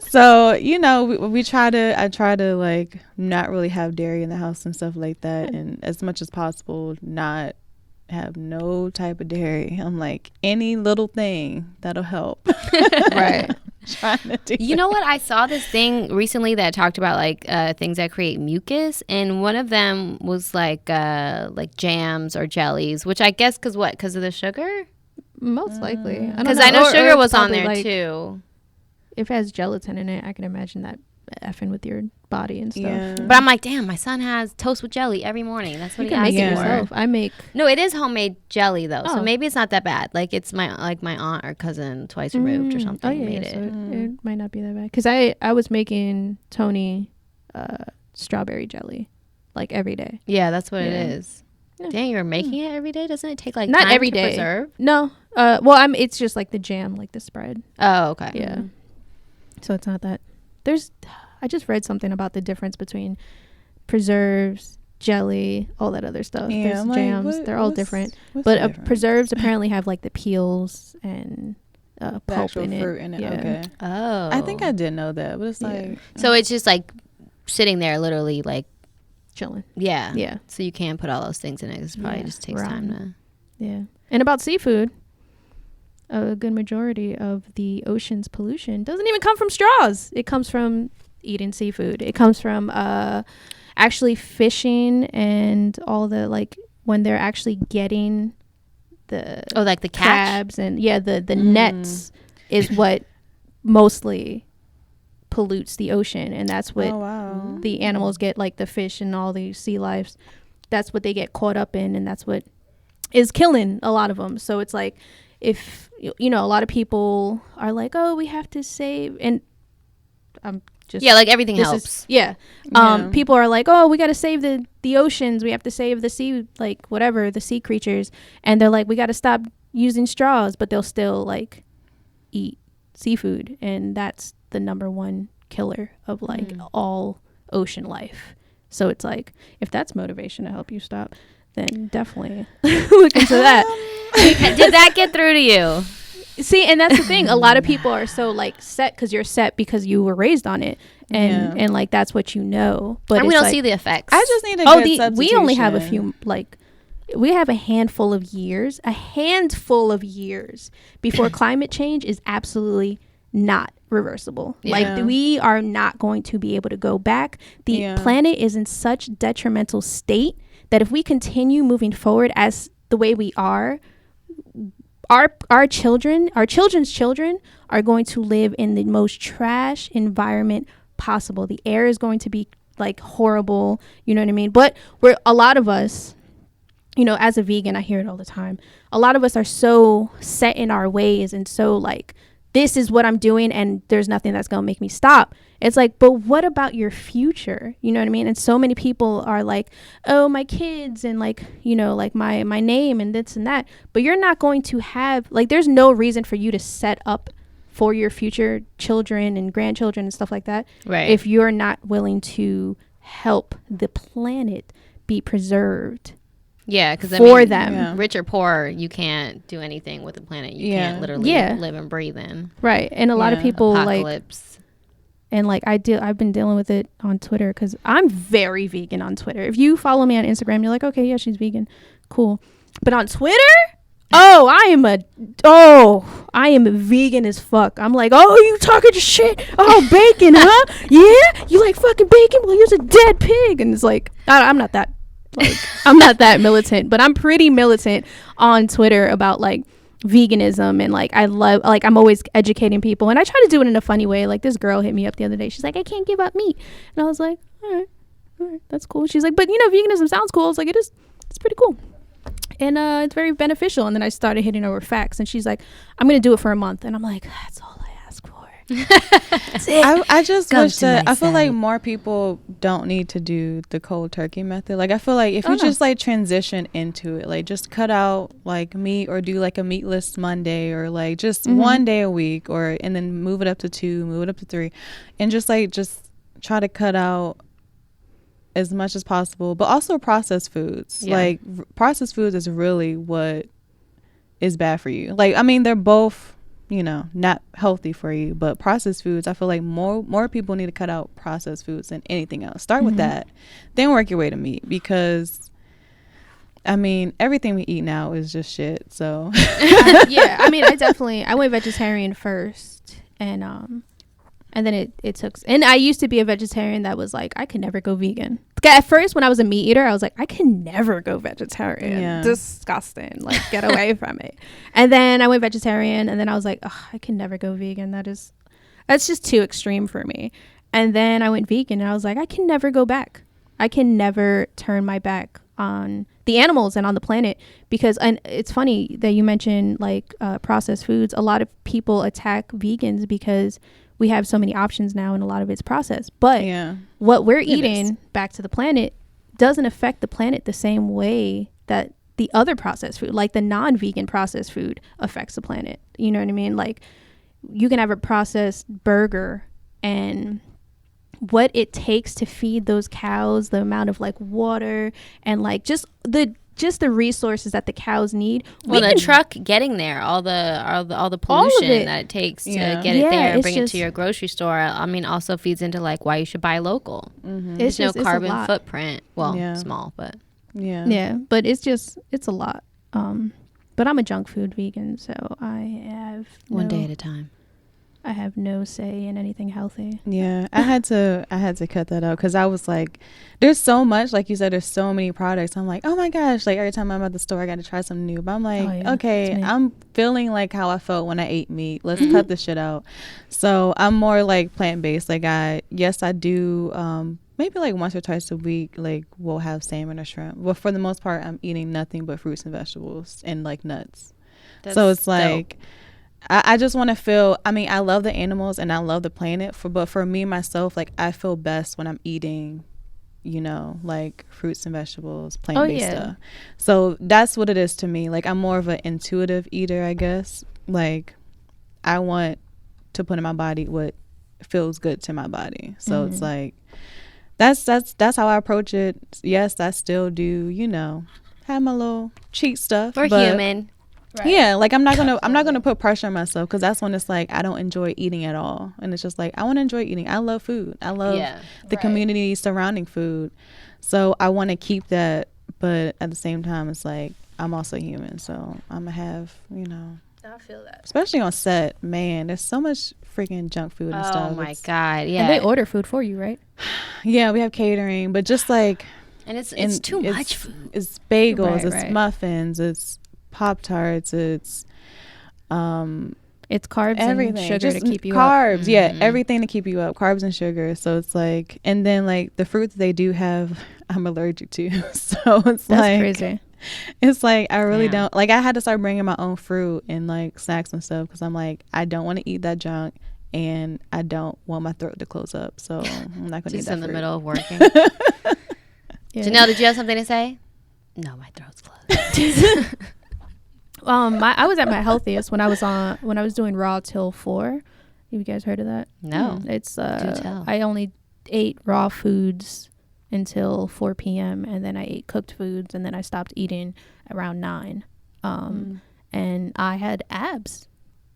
Speaker 3: So, I try to like not really have dairy in the house and stuff like that. And as much as possible, not have no type of dairy. I'm like, any little thing that'll help.
Speaker 2: Right.
Speaker 3: Trying to do
Speaker 2: you know what? I saw this thing recently that talked about like things that create mucus, and one of them was like jams or jellies, which I guess because of the sugar?
Speaker 1: Most likely.
Speaker 2: Because I know sugar was on there too.
Speaker 1: If it has gelatin in it, I can imagine that effing with your body and stuff.
Speaker 3: Yeah.
Speaker 2: But I'm like, damn, my son has toast with jelly every morning. That's what
Speaker 1: you
Speaker 2: he
Speaker 1: can make
Speaker 2: asks
Speaker 1: it
Speaker 2: for.
Speaker 1: yourself. I make.
Speaker 2: No, it is homemade jelly though, so maybe it's not that bad. Like it's my aunt or cousin twice removed or something.
Speaker 1: Oh yeah,
Speaker 2: made
Speaker 1: so it might not be that bad. Because I was making Tony strawberry jelly like every day.
Speaker 2: Yeah, that's what it is. Yeah. Dang, you're making it every day? Doesn't it take like
Speaker 1: not
Speaker 2: time
Speaker 1: every
Speaker 2: to
Speaker 1: day?
Speaker 2: Preserve?
Speaker 1: No. Well, it's just like the jam, like the spread.
Speaker 2: Oh, okay.
Speaker 1: Yeah. So it's not that. I just read something about the difference between preserves, jelly, all that other stuff.
Speaker 3: Yeah,
Speaker 1: there's jams. They're all different. But preserves apparently have like the peels and pulp in it.
Speaker 3: Fruit in it.
Speaker 1: Yeah.
Speaker 3: Okay.
Speaker 2: Oh.
Speaker 3: I think I did know that, but it's like.
Speaker 2: So it's just like sitting there literally like.
Speaker 1: Chilling.
Speaker 2: Yeah.
Speaker 1: Yeah.
Speaker 2: So you can't put all those things in it. It probably just takes time to.
Speaker 1: Yeah. And about seafood, a good majority of the ocean's pollution doesn't even come from straws. It comes from eating seafood. It comes from actually fishing and all the like when they're actually getting the
Speaker 2: like the
Speaker 1: crabs and the nets is what mostly pollutes the ocean, and that's what the animals get, like the fish and all these sea lives. That's what they get caught up in, and that's what is killing a lot of them. So it's like, if a lot of people are like, oh, we have to save, and I'm just
Speaker 2: like everything helps.
Speaker 1: People are like, oh, we got to save the oceans, we have to save the sea, like whatever, the sea creatures, and they're like, we got to stop using straws, but they'll still like eat seafood, and that's the number one killer of like all ocean life. So it's like, if that's motivation to help you stop, then definitely look into that.
Speaker 2: Did that get through to you?
Speaker 1: See, and that's the thing. A lot of people are so like set because you're set because you were raised on it, and like that's what you know. But
Speaker 2: and we don't see the effects.
Speaker 3: I just need a good substitution.
Speaker 1: We only have a few, like we have a handful of years before climate change is absolutely not reversible. Like we are not going to be able to go back. The planet is in such detrimental state that if we continue moving forward as the way we are, our children's children are going to live in the most trash environment possible. The air is going to be like horrible, you know what I mean? But a lot of us, you know, as a vegan, I hear it all the time. A lot of us are so set in our ways and so like, this is what I'm doing and there's nothing that's going to make me stop. It's like, but what about your future? You know what I mean? And so many people are like, oh, my kids and like, you know, like my name and this and that. But you're not going to have, like, there's no reason for you to set up for your future children and grandchildren and stuff like that.
Speaker 2: Right.
Speaker 1: If you're not willing to help the planet be preserved.
Speaker 2: Yeah, because
Speaker 1: for them,
Speaker 2: rich or poor, you can't do anything with the planet. You can't literally live and breathe in.
Speaker 1: Right, and a lot of people
Speaker 2: Apocalypse.
Speaker 1: And like I've been dealing with it on Twitter because I'm very vegan on Twitter. If you follow me on Instagram, you're like, okay, yeah, she's vegan, cool. But on Twitter, I am vegan as fuck. I'm like, oh, you talking shit? Oh, bacon, huh? Yeah, you like fucking bacon? Well, you're a dead pig, and it's like I'm not that. Like, I'm not that militant, but I'm pretty militant on Twitter about like veganism and like I love, like, I'm always educating people and I try to do it in a funny way. Like this girl hit me up the other day. She's like, I can't give up meat. And I was like, all right, that's cool. She's like, but you know, veganism sounds cool. I was like, it's pretty cool. And it's very beneficial. And then I started hitting her with facts and she's like, I'm going to do it for a month. And I'm like, that's all I ask for.
Speaker 3: I just wish that I feel like more people don't need to do the cold turkey method. Like I feel like if you just like transition into it, like just cut out like meat or do like a meatless Monday or like just one day a week and then move it up to 2, move it up to 3 and just try to cut out as much as possible, but also processed foods. Like processed foods is really what is bad for you. Like I mean they're both, you know, not healthy for you, but processed foods, I feel like more people need to cut out processed foods than anything else. Start with that, then work your way to meat, because I mean everything we eat now is just shit. So
Speaker 1: yeah, I mean I went vegetarian first and then it took, and I used to be a vegetarian that was like, I could never go vegan. At first, when I was a meat eater, I was like, I can never go vegetarian. Yeah. Disgusting. Like, get away from it. And then I went vegetarian, and then I was like, oh, I can never go vegan. That's just too extreme for me. And then I went vegan, and I was like, I can never go back. I can never turn my back on the animals and on the planet, because, and it's funny that you mentioned like processed foods. A lot of people attack vegans because we have so many options now and a lot of it's processed, but what we're eating back to the planet doesn't affect the planet the same way that the other processed food, like the non-vegan processed food, affects the planet. You know what I mean? Like you can have a processed burger, and what it takes to feed those cows, the amount of like water and like just the resources that the cows need.
Speaker 2: Well, the truck getting there, all the pollution that it takes to get it there and bring it to your grocery store. I mean, also feeds into like why you should buy local. There's no carbon footprint. Well, small, but
Speaker 1: but it's a lot. But I'm a junk food vegan, so I have
Speaker 2: one day at a time.
Speaker 1: I have no say in anything healthy.
Speaker 3: Yeah, I had to cut that out because I was like, there's so much, like you said, there's so many products. I'm like, oh my gosh, like every time I'm at the store, I got to try something new. But I'm like, okay, I'm feeling like how I felt when I ate meat. Let's cut this shit out. So I'm more like plant-based. Like I do, maybe like once or twice a week, like we'll have salmon or shrimp. But for the most part, I'm eating nothing but fruits and vegetables and like nuts. So it's like, dope. I just want to feel, I mean, I love the animals and I love the planet, but for me, myself, like I feel best when I'm eating, you know, like fruits and vegetables, plant-based stuff. So that's what it is to me. Like I'm more of an intuitive eater, I guess. Like I want to put in my body what feels good to my body. So it's like, that's how I approach it. Yes, I still do, you know, have my little cheat stuff.
Speaker 2: We're human.
Speaker 3: Right. Yeah, like I'm not gonna put pressure on myself, because that's when it's like I don't enjoy eating at all, and it's just like I want to enjoy eating. I love food. I love the community surrounding food, so I want to keep that. But at the same time, it's like I'm also human, so I'm gonna have, you know.
Speaker 1: I feel that.
Speaker 3: Especially on set, man. There's so much freaking junk food and stuff.
Speaker 2: Oh my god, yeah.
Speaker 1: And they order food for you, right?
Speaker 3: Yeah, we have catering, but just like,
Speaker 2: and it's too much food.
Speaker 3: It's bagels, it's muffins, it's Pop-Tarts, it's
Speaker 1: It's carbs
Speaker 3: everything,
Speaker 1: and sugar
Speaker 3: just
Speaker 1: to keep you
Speaker 3: carbs,
Speaker 1: up.
Speaker 3: yeah, everything to keep you up, carbs and sugar. So it's like, and then like the fruit that they do have, I'm allergic to. So it's
Speaker 1: That's crazy.
Speaker 3: It's like I really don't like. I had to start bringing my own fruit and like snacks and stuff because I'm like, I don't want to eat that junk and I don't want my throat to close up. So I'm not gonna eat that
Speaker 2: in the
Speaker 3: fruit.
Speaker 2: middle of working. Jenelle, did you have something to say? No, my throat's closed.
Speaker 1: I was at my healthiest when I was doing Raw till 4. You guys heard of that?
Speaker 2: No.
Speaker 1: It's I only ate raw foods until 4 p.m. and then I ate cooked foods and then I stopped eating around 9. And I had abs.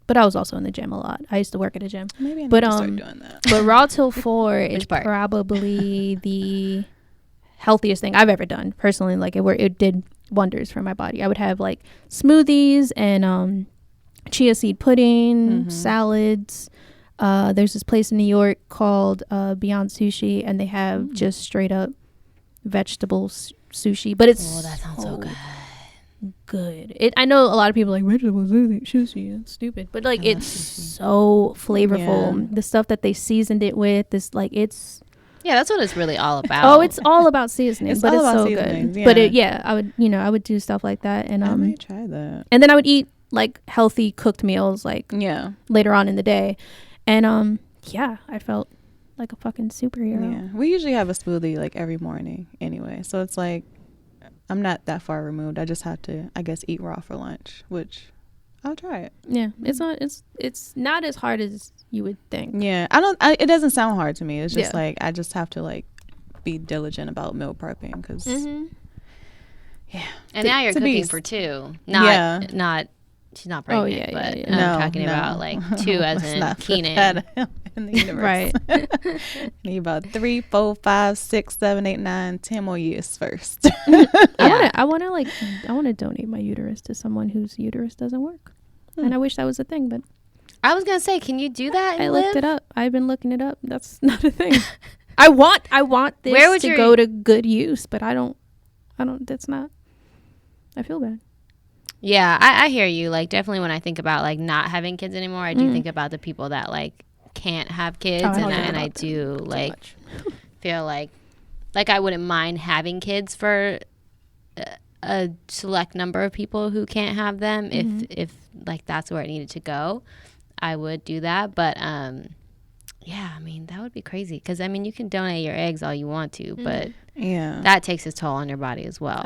Speaker 1: But I was also in the gym a lot. I used to work at a gym.
Speaker 3: Maybe I need to start doing that.
Speaker 1: But Raw till 4 is probably the healthiest thing I've ever done personally. Like it did wonders for my body. I would have like smoothies and chia seed pudding, salads. There's this place in New York called Beyond Sushi, and they have just straight up vegetable sushi. But it's
Speaker 2: that sounds so
Speaker 1: good. I know a lot of people are like vegetable sushi. That's stupid, but like it's so flavorful. Yeah. The stuff that they seasoned it with, it's.
Speaker 2: Yeah, that's what it's really all about.
Speaker 1: Oh, it's all about seasoning, but it's so good.
Speaker 3: Yeah.
Speaker 1: But I would do stuff like that, and
Speaker 3: I might try that.
Speaker 1: And then I would eat like healthy cooked meals, like later on in the day, and I felt like a fucking superhero.
Speaker 3: Yeah, we usually have a smoothie like every morning anyway, so it's like I'm not that far removed. I just have to, I guess, eat raw for lunch, which I'll try it.
Speaker 1: Yeah, it's not as hard as you would think.
Speaker 3: Yeah, it doesn't sound hard to me. It's just like I just have to like be diligent about meal prepping because
Speaker 2: and now you're cooking for 2. Not she's not pregnant, but I'm talking about like 2 as in Keenan.
Speaker 3: In the universe.
Speaker 1: Right.
Speaker 3: Need about 3, 4, 5, 6, 7, 8, 9, 10 more years first.
Speaker 1: I want to donate my uterus to someone whose uterus doesn't work. And I wish that was a thing, but
Speaker 2: I was gonna say, can you do that?
Speaker 1: I looked it up. I've been looking it up. That's not a thing. I want this to go to good use, but I don't. That's not. I feel bad.
Speaker 2: Yeah, I hear you. Like, definitely when I think about like not having kids anymore, I do think about the people that like can't have kids, and I do like feel like I wouldn't mind having kids for a select number of people who can't have them. If like that's where it needed to go, I would do that. But yeah, I mean, that would be crazy because I mean, you can donate your eggs all you want to, but that takes its toll on your body as well.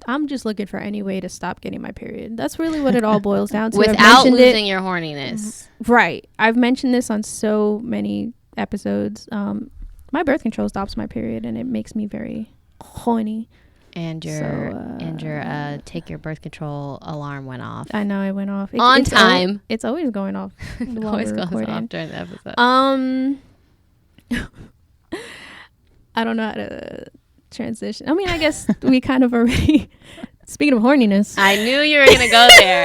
Speaker 1: I'm just looking for any way to stop getting my period. That's really what it all boils down to.
Speaker 2: Without losing your horniness.
Speaker 1: Right. I've mentioned this on so many episodes. My birth control stops my period and it makes me very horny.
Speaker 2: And your take your birth control alarm went off.
Speaker 1: I know it went off
Speaker 2: on time.
Speaker 1: It's always going off.
Speaker 2: It always goes off during the episode.
Speaker 1: I don't know how to transition. I mean, I guess we kind of already. Speaking of horniness,
Speaker 2: I knew you were gonna go there.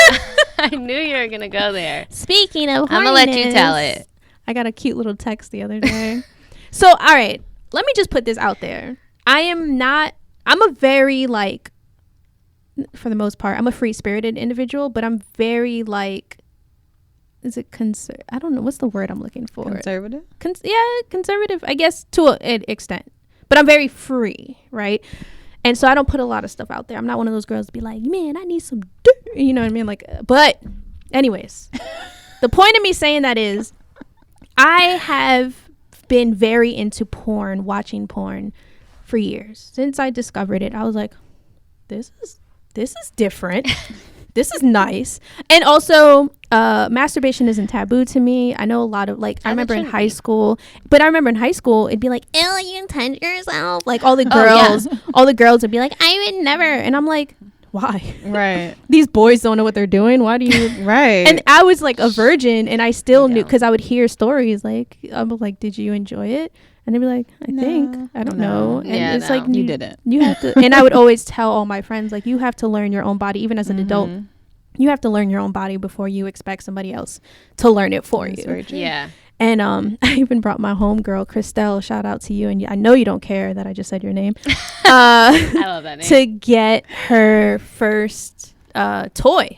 Speaker 2: I knew you were gonna go there.
Speaker 1: Speaking of horniness,
Speaker 2: I'm gonna let you tell it.
Speaker 1: I got a cute little text the other day. So, all right, let me just put this out there. I'm a very, like, for the most part, I'm a free-spirited individual, but I'm very, like, is it I don't know. What's the word I'm looking for?
Speaker 3: Conservative?
Speaker 1: Conservative, I guess, to an extent. But I'm very free, right? And so I don't put a lot of stuff out there. I'm not one of those girls to be like, man, I need some dirt. You know what I mean? Like, but anyways, the point of me saying that is I have been very into porn, watching porn for years. Since I discovered it, I was like, this is different. This is nice. And also masturbation isn't taboo to me. I know a lot of I remember in high school it'd be like, ew, you touch yourself, like all the girls would be like, I would never. And I'm like, why?
Speaker 3: Right.
Speaker 1: These boys don't know what they're doing. Why do you?
Speaker 3: Right.
Speaker 1: And I was like a virgin and I still knew because I would hear stories like, I'm like, did you enjoy it? And they'd be like, I don't know. And it's like,
Speaker 3: you didn't.
Speaker 1: You have to. And I would always tell all my friends, like, you have to learn your own body, even as an adult. You have to learn your own body before you expect somebody else to learn it for you.
Speaker 2: Yeah.
Speaker 1: And I even brought my homegirl, Christelle, shout out to you. And I know you don't care that I just said your name.
Speaker 2: I love that name.
Speaker 1: To get her first toy.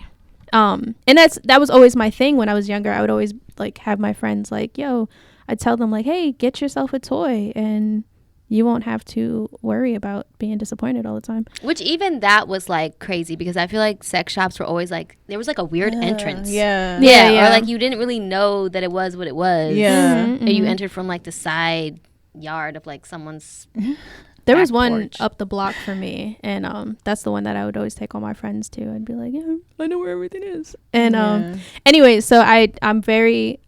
Speaker 1: And that was always my thing when I was younger. I would always like have my friends like, yo, I'd tell them like, hey, get yourself a toy and you won't have to worry about being disappointed all the time.
Speaker 2: Which even that was like crazy because I feel like sex shops were always like, there was like a weird entrance.
Speaker 3: Yeah.
Speaker 2: Or like you didn't really know that it was what it was.
Speaker 3: Yeah.
Speaker 2: And you entered from like the side yard of like someone's
Speaker 1: There was one
Speaker 2: porch.
Speaker 1: up the block for me, and that's the one that I would always take all my friends to. I'd be like, yeah, I know where everything is. And anyway, so I'm very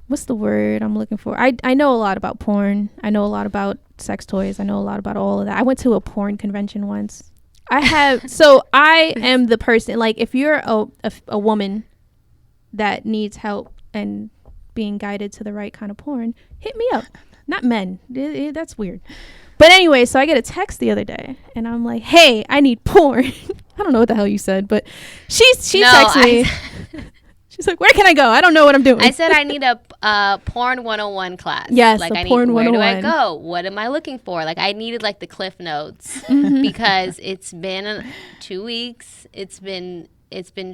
Speaker 1: what's the word I'm looking for? I know a lot about porn. I know a lot about sex toys. I know a lot about all of that. I went to a porn convention once. So I am the person, like, if you're a woman that needs help and being guided to the right kind of porn, hit me up. Not men. That's weird. But anyway, so I get a text the other day and I'm like, hey, I need porn. I don't know what the hell you said, but she texted me. She's like, where can I go? I don't know what I'm doing.
Speaker 2: I said I need a porn 101 class.
Speaker 1: Yes,
Speaker 2: like
Speaker 1: a porn 101.
Speaker 2: Where do I go? What am I looking for? Like I needed like the Cliff Notes because it's been 2 weeks. It's been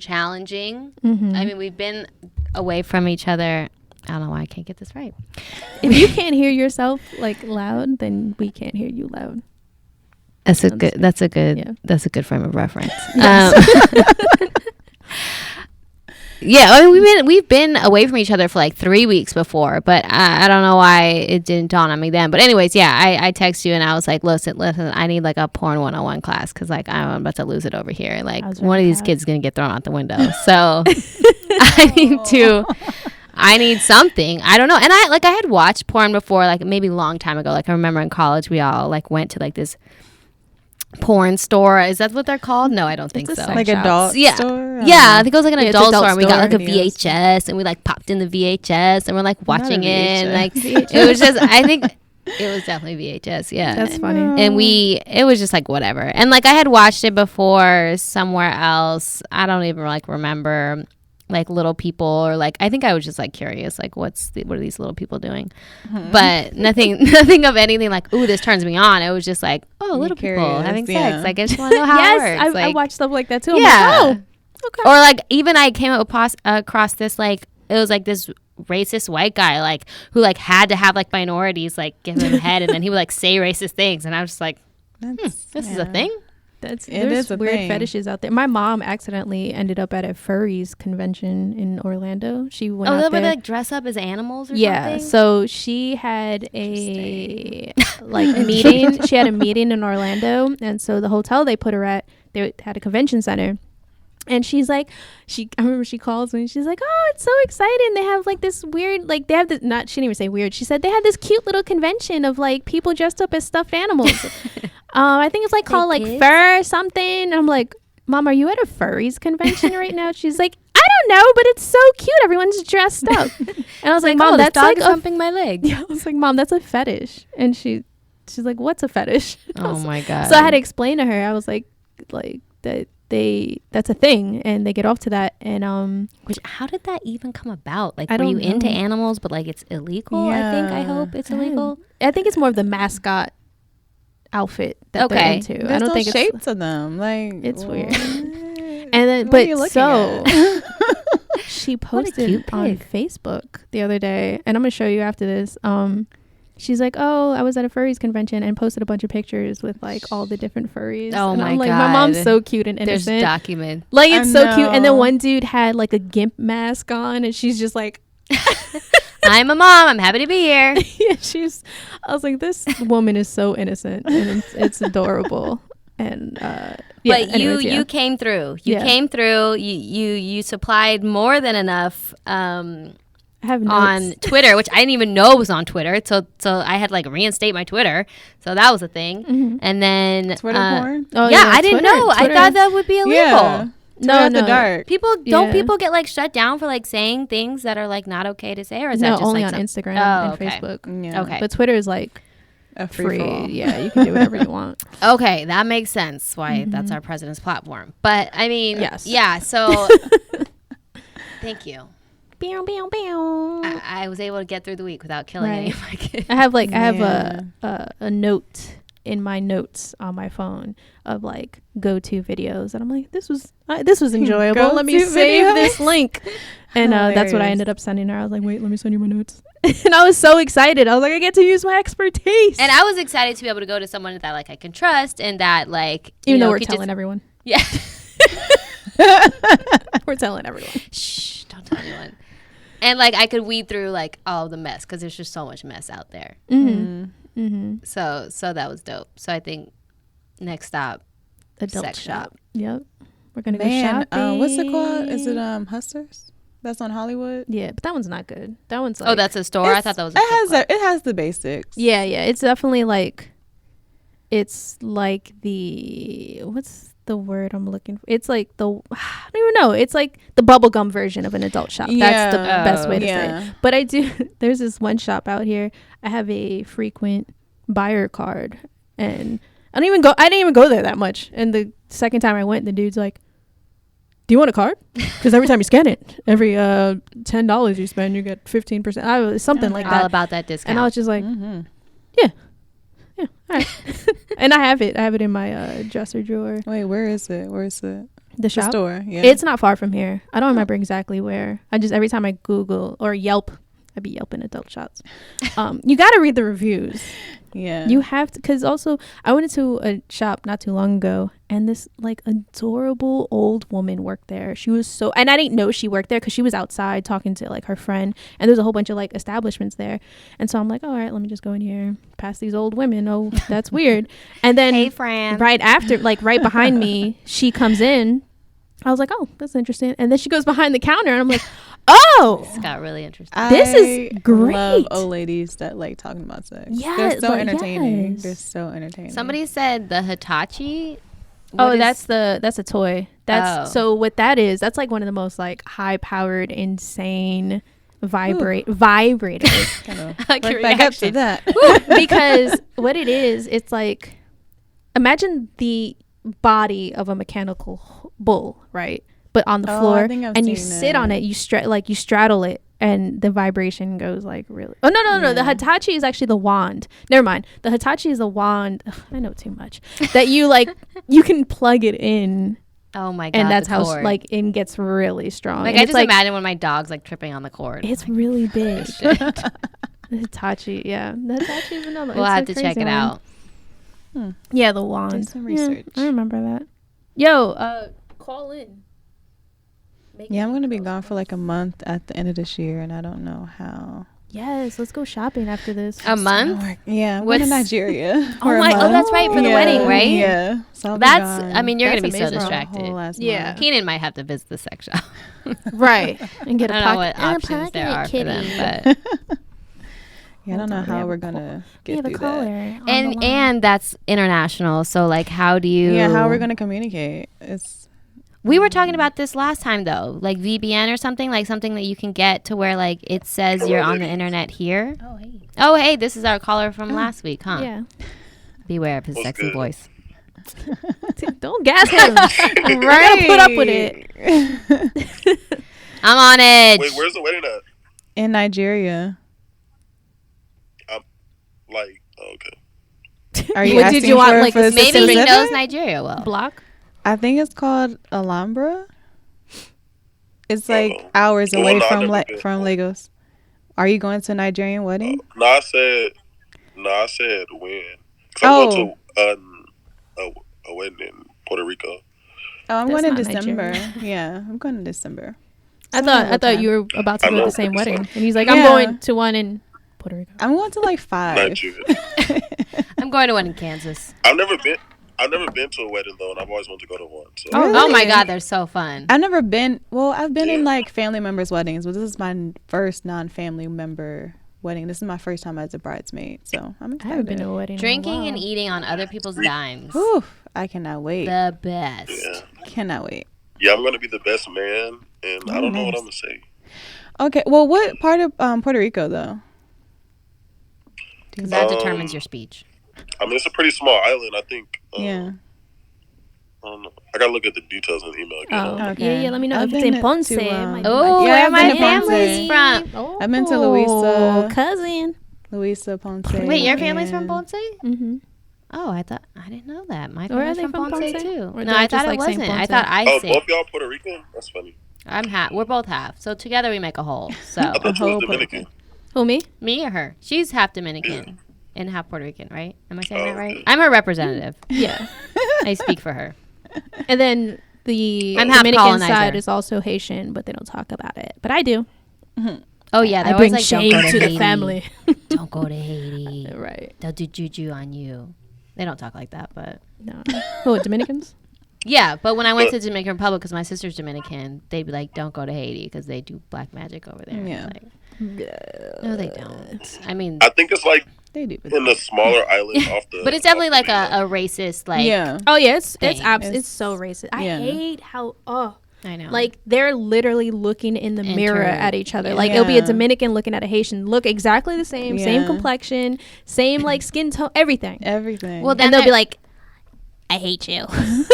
Speaker 2: challenging. I mean, we've been away from each other. I don't know why I can't get this right.
Speaker 1: If you can't hear yourself like loud, then we can't hear you loud.
Speaker 2: That's a good frame of reference. Yeah, I mean, we've been away from each other for like 3 weeks before, but I don't know why it didn't dawn on me then. But anyways, yeah, I text you and I was like, listen, I need like a porn 101 class because like I'm about to lose it over here. Like one of these kids is gonna get thrown out the window. So I need something. I don't know. And I had watched porn before, like maybe a long time ago. Like I remember in college we all like went to like this porn store. Is that what they're called? No, I don't think so.
Speaker 3: Like adult store?
Speaker 2: Yeah, I think it was like an adult store and we got like a VHS and we like popped in the VHS and we're like watching it and like it was just, I think it was definitely VHS. Yeah.
Speaker 1: That's funny.
Speaker 2: And it was just like whatever. And like I had watched it before somewhere else. I don't even like remember like little people or like I think I was just like curious like what are these little people doing, but nothing of anything like ooh this turns me on. It was just like oh little people having sex. Like I just want to know how it works.
Speaker 1: I watch stuff like that too.
Speaker 2: Yeah.
Speaker 1: I'm like, oh, okay.
Speaker 2: Or like even I came across this like it was like this racist white guy like who like had to have like minorities like give him head and then he would like say racist things and I was just like this is a thing.
Speaker 1: There's weird fetishes out there. My mom accidentally ended up at a furries convention in Orlando. She went out there.
Speaker 2: Would like dress up as animals or something?
Speaker 1: Yeah, so she had a like meeting. She had a meeting in Orlando, and so the hotel they put her at, they had a convention center. And she's like, I remember she calls me and she's like, oh, it's so exciting. They have like this weird, like they have this, she didn't even say weird. She said they had this cute little convention of like people dressed up as stuffed animals. I think it's like called like fur something. And I'm like, Mom, are you at a furries convention right now? She's like, I don't know, but it's so cute. Everyone's dressed up. And I was like, Mom, that's like
Speaker 2: humping my leg.
Speaker 1: Yeah, I was like, Mom, that's a fetish. And she's like, what's a fetish?
Speaker 2: Oh my God.
Speaker 1: So I had to explain to her. I was like that. That's a thing and they get off to that and
Speaker 2: which how did that even come about? Like
Speaker 1: were you
Speaker 2: into animals but like it's illegal?
Speaker 3: Yeah.
Speaker 2: I hope it's illegal.
Speaker 1: I think it's more of the mascot outfit that they're into.
Speaker 3: There's
Speaker 1: I don't think
Speaker 3: shapes
Speaker 1: it's
Speaker 3: of them like
Speaker 1: it's weird. And then but so she posted on Facebook the other day and I'm gonna show you after this. She's like, oh, I was at a furries convention and posted a bunch of pictures with like all the different furries.
Speaker 2: Oh
Speaker 1: and
Speaker 2: my
Speaker 1: I'm like,
Speaker 2: God.
Speaker 1: my mom's so cute and innocent.
Speaker 2: There's document.
Speaker 1: Like it's so cute. And then one dude had like a GIMP mask on and she's just like
Speaker 2: I'm a mom. I'm happy to be here.
Speaker 1: Yeah, I was like, this woman is so innocent and it's adorable. And
Speaker 2: but you came through. You came through. You supplied more than enough
Speaker 1: I have
Speaker 2: on Twitter, which I didn't even know was on Twitter. So I had to like reinstate my Twitter. So that was a thing. Mm-hmm. And then
Speaker 3: Twitter porn.
Speaker 2: Oh yeah, I didn't know. Twitter. I thought that would be illegal.
Speaker 3: Yeah.
Speaker 1: No,
Speaker 3: the dark.
Speaker 2: People get like shut down for like saying things that are like not okay to say, or is that just
Speaker 1: only
Speaker 2: like
Speaker 1: on Instagram and Facebook.
Speaker 3: Yeah.
Speaker 1: Okay, but Twitter is like
Speaker 3: a free.
Speaker 1: Yeah, you can do whatever you want.
Speaker 2: Okay, that makes sense. Why that's our president's platform. But I mean,
Speaker 1: yes,
Speaker 2: yeah. So thank you. I was able to get through the week without killing any of my kids.
Speaker 1: I have a note in my notes on my phone of like go-to videos, and I'm like, this was enjoyable. Let me save this link, and that's what I ended up sending her. I was like, wait, let me send you my notes. And I was so excited. I was like, I get to use my expertise.
Speaker 2: And I was excited to be able to go to someone that like I can trust and that like
Speaker 1: even though we're telling everyone.
Speaker 2: Yeah.
Speaker 1: We're telling everyone.
Speaker 2: Shh, don't tell anyone. And like I could weed through like all the mess because there's just so much mess out there. So that was dope. So I think next stop,
Speaker 1: adult
Speaker 2: sex
Speaker 1: shop. Yep. We're gonna go shopping.
Speaker 3: What's it called? Is it Hustlers? That's on Hollywood.
Speaker 1: Yeah, but that one's not good. That one's like,
Speaker 2: that's a store. I thought that was.
Speaker 3: It has the basics.
Speaker 1: Yeah. It's definitely like. It's like what's the word I'm looking for? It's like I don't even know. It's like the bubblegum version of an adult shop.
Speaker 3: Yeah.
Speaker 1: That's the best way to say it. But there's this one shop out here. I have a frequent buyer card, and I didn't even go there that much. And the second time I went, the dude's like, do you want a card? Because every time you scan it, every $10 you spend, you get 15%. Something like that.
Speaker 2: All about that discount.
Speaker 1: And I was just like, yeah, all right. And I have it in my dresser drawer.
Speaker 3: Wait, where is it?
Speaker 1: The shop?
Speaker 3: The store. Yeah.
Speaker 1: It's not far from here. I don't remember exactly where. Every time I Google or Yelp, I be Yelping adult shops. You got to read the reviews.
Speaker 3: Yeah.
Speaker 1: You have to, because also I went into a shop not too long ago, and this like adorable old woman worked there. She was and I didn't know she worked there because she was outside talking to like her friend, and there's a whole bunch of like establishments there. And so I'm like, all right, let me just go in here past these old women. Oh, that's weird. And then
Speaker 2: hey, Fran.
Speaker 1: Right after, like right behind me, she comes in. I was like, oh, that's interesting. And then she goes behind the counter, and I'm like, oh,
Speaker 2: this got really interesting.
Speaker 1: This is great.
Speaker 3: I love old ladies that like talking about sex.
Speaker 1: Yeah,
Speaker 3: they're so entertaining.
Speaker 1: Yes.
Speaker 3: They're so entertaining.
Speaker 2: Somebody said the Hitachi.
Speaker 1: That's a toy. So what that is, that's like one of the most like high powered, insane vibrators.
Speaker 3: Kind of
Speaker 2: like
Speaker 3: back up to that.
Speaker 1: Because what it is, it's like, imagine the body of a mechanical bull, right? But on the floor, and you sit on it, you straddle it, and the vibration goes like really. Oh no! The Hitachi is actually the wand. Never mind. The Hitachi is a wand. Ugh, I know too much. That you you can plug it in.
Speaker 2: Oh my god!
Speaker 1: And that's how like it gets really strong.
Speaker 2: Like, I just imagine when my dog's like tripping on the cord.
Speaker 1: It's really big. The Hitachi, yeah. The Hitachi is another.
Speaker 2: We'll have to check it out.
Speaker 1: Yeah, the wand.
Speaker 3: Do some research.
Speaker 1: I remember that. Yo, call in.
Speaker 3: I'm gonna be gone for like a month at the end of this year, and I don't know how.
Speaker 1: Yes, let's go shopping after this.
Speaker 2: A month?
Speaker 3: Yeah, I'm going to Nigeria.
Speaker 2: That's right, for the wedding, right?
Speaker 3: Yeah. So
Speaker 2: I mean, you're gonna be so distracted.
Speaker 3: Yeah.
Speaker 2: Keenan might have to visit the sex shop.
Speaker 1: Right. And get
Speaker 2: I don't know what options there are for them, but
Speaker 3: I don't know how we're gonna get through that.
Speaker 2: And that's international. So like, how do you?
Speaker 3: Yeah, how are we gonna communicate?
Speaker 2: We were talking about this last time though, like VPN or something, like something that you can get to where like it says you're on the internet here. Oh hey, this is our caller from last week, huh?
Speaker 1: Yeah.
Speaker 2: Beware of his sexy voice.
Speaker 1: Don't gas him. Right. Put up with it.
Speaker 2: I'm on edge.
Speaker 4: Wait, where's the wedding at?
Speaker 3: In Nigeria.
Speaker 4: Okay.
Speaker 3: Are you asking
Speaker 1: did you want
Speaker 3: for,
Speaker 1: like
Speaker 3: for
Speaker 2: maybe he knows Nigeria well?
Speaker 1: Block?
Speaker 3: I think it's called Alhambra. It's like hours away from Lagos. Are you going to a Nigerian wedding?
Speaker 4: No, I said when. Cause I'm going to a wedding in Puerto Rico.
Speaker 3: Oh, I'm going in December. Yeah, I'm going in December.
Speaker 1: I thought you were about to go to the same wedding, and he's like, I'm going to one in Puerto Rico.
Speaker 3: I'm going to like 5.
Speaker 2: I'm going to one in Kansas.
Speaker 4: I've never been to a wedding though, and I've always wanted to go to one. So.
Speaker 2: Oh my god, they're so fun.
Speaker 3: I've never been. Well, I've been in like family members' weddings, but this is my first non-family member wedding. This is my first time as a bridesmaid, so I'm excited.
Speaker 1: I haven't been to a wedding.
Speaker 2: Drinking and eating on other people's dimes.
Speaker 3: Ooh, I cannot wait.
Speaker 2: The best.
Speaker 4: Yeah.
Speaker 3: Cannot wait.
Speaker 4: Yeah, I'm gonna be the best man, and I don't know what I'm gonna say.
Speaker 3: Okay, well, what part of Puerto Rico though?
Speaker 2: Because that determines your speech.
Speaker 4: I mean, it's a pretty small island. I think.
Speaker 3: Yeah.
Speaker 4: I don't know. I gotta look at the details in the email again.
Speaker 1: Oh, okay. Yeah. Let me know if it's in Ponce.
Speaker 2: Where my family's from.
Speaker 3: Oh, I've been to Luisa.
Speaker 1: Cousin.
Speaker 3: Luisa, Ponce.
Speaker 2: Wait, your family's from Ponce?
Speaker 1: Mm-hmm.
Speaker 2: Oh, I didn't know that. My
Speaker 1: Or are
Speaker 2: family's
Speaker 1: they
Speaker 2: from
Speaker 1: from
Speaker 2: Ponce
Speaker 1: Ponce?
Speaker 2: too.
Speaker 1: Or
Speaker 2: No,
Speaker 1: they're
Speaker 2: I
Speaker 1: just,
Speaker 2: thought
Speaker 1: like,
Speaker 2: it
Speaker 1: saying
Speaker 2: wasn't. I
Speaker 1: Ponce?
Speaker 2: thought
Speaker 4: Oh,
Speaker 2: Isaac.
Speaker 4: both y'all Puerto Rican? That's funny.
Speaker 2: I'm half. We're both half. So together we make a whole. So
Speaker 4: I thought you
Speaker 3: whole
Speaker 4: was Dominican.
Speaker 1: Who, me?
Speaker 2: me or her? She's half Dominican and half Puerto Rican, right? Am I saying that right?
Speaker 4: Okay.
Speaker 2: I'm her representative.
Speaker 1: Yeah.
Speaker 2: I speak for her.
Speaker 1: And then the
Speaker 2: I'm half
Speaker 1: Dominican
Speaker 2: colonizer.
Speaker 1: side is also Haitian, but they don't talk about it. But I do.
Speaker 2: Oh yeah,
Speaker 1: I
Speaker 2: they're
Speaker 1: bring
Speaker 2: always like,
Speaker 1: shame
Speaker 2: don't go
Speaker 1: to the
Speaker 2: Haiti.
Speaker 1: family.
Speaker 2: Don't go to Haiti.
Speaker 1: Right.
Speaker 2: They'll do juju on you. They don't talk like that, but
Speaker 1: No. Who, Dominicans?
Speaker 2: yeah. But when I went to the Dominican Republic, because my sister's Dominican, they'd be like, "Don't go to Haiti because they do black magic over there."
Speaker 3: Yeah.
Speaker 2: Like, no, they don't. I mean,
Speaker 4: I think it's like
Speaker 3: They do.
Speaker 4: in the smaller islands off the.
Speaker 2: but it's definitely
Speaker 4: off
Speaker 2: like
Speaker 4: the
Speaker 2: a racist, like.
Speaker 3: Yeah.
Speaker 1: Oh, yeah. It's
Speaker 2: Thing.
Speaker 1: it's so racist. I
Speaker 3: Yeah.
Speaker 1: hate how,
Speaker 2: I know.
Speaker 1: like, they're literally looking in the mirror at each other. Like, it'll be a
Speaker 3: Yeah.
Speaker 1: Dominican looking at a Haitian, look exactly the same, same
Speaker 3: Yeah.
Speaker 1: complexion, same, like, skin tone, everything.
Speaker 3: Everything.
Speaker 2: Well, then
Speaker 1: And they'll be
Speaker 2: there-
Speaker 1: like, I hate you.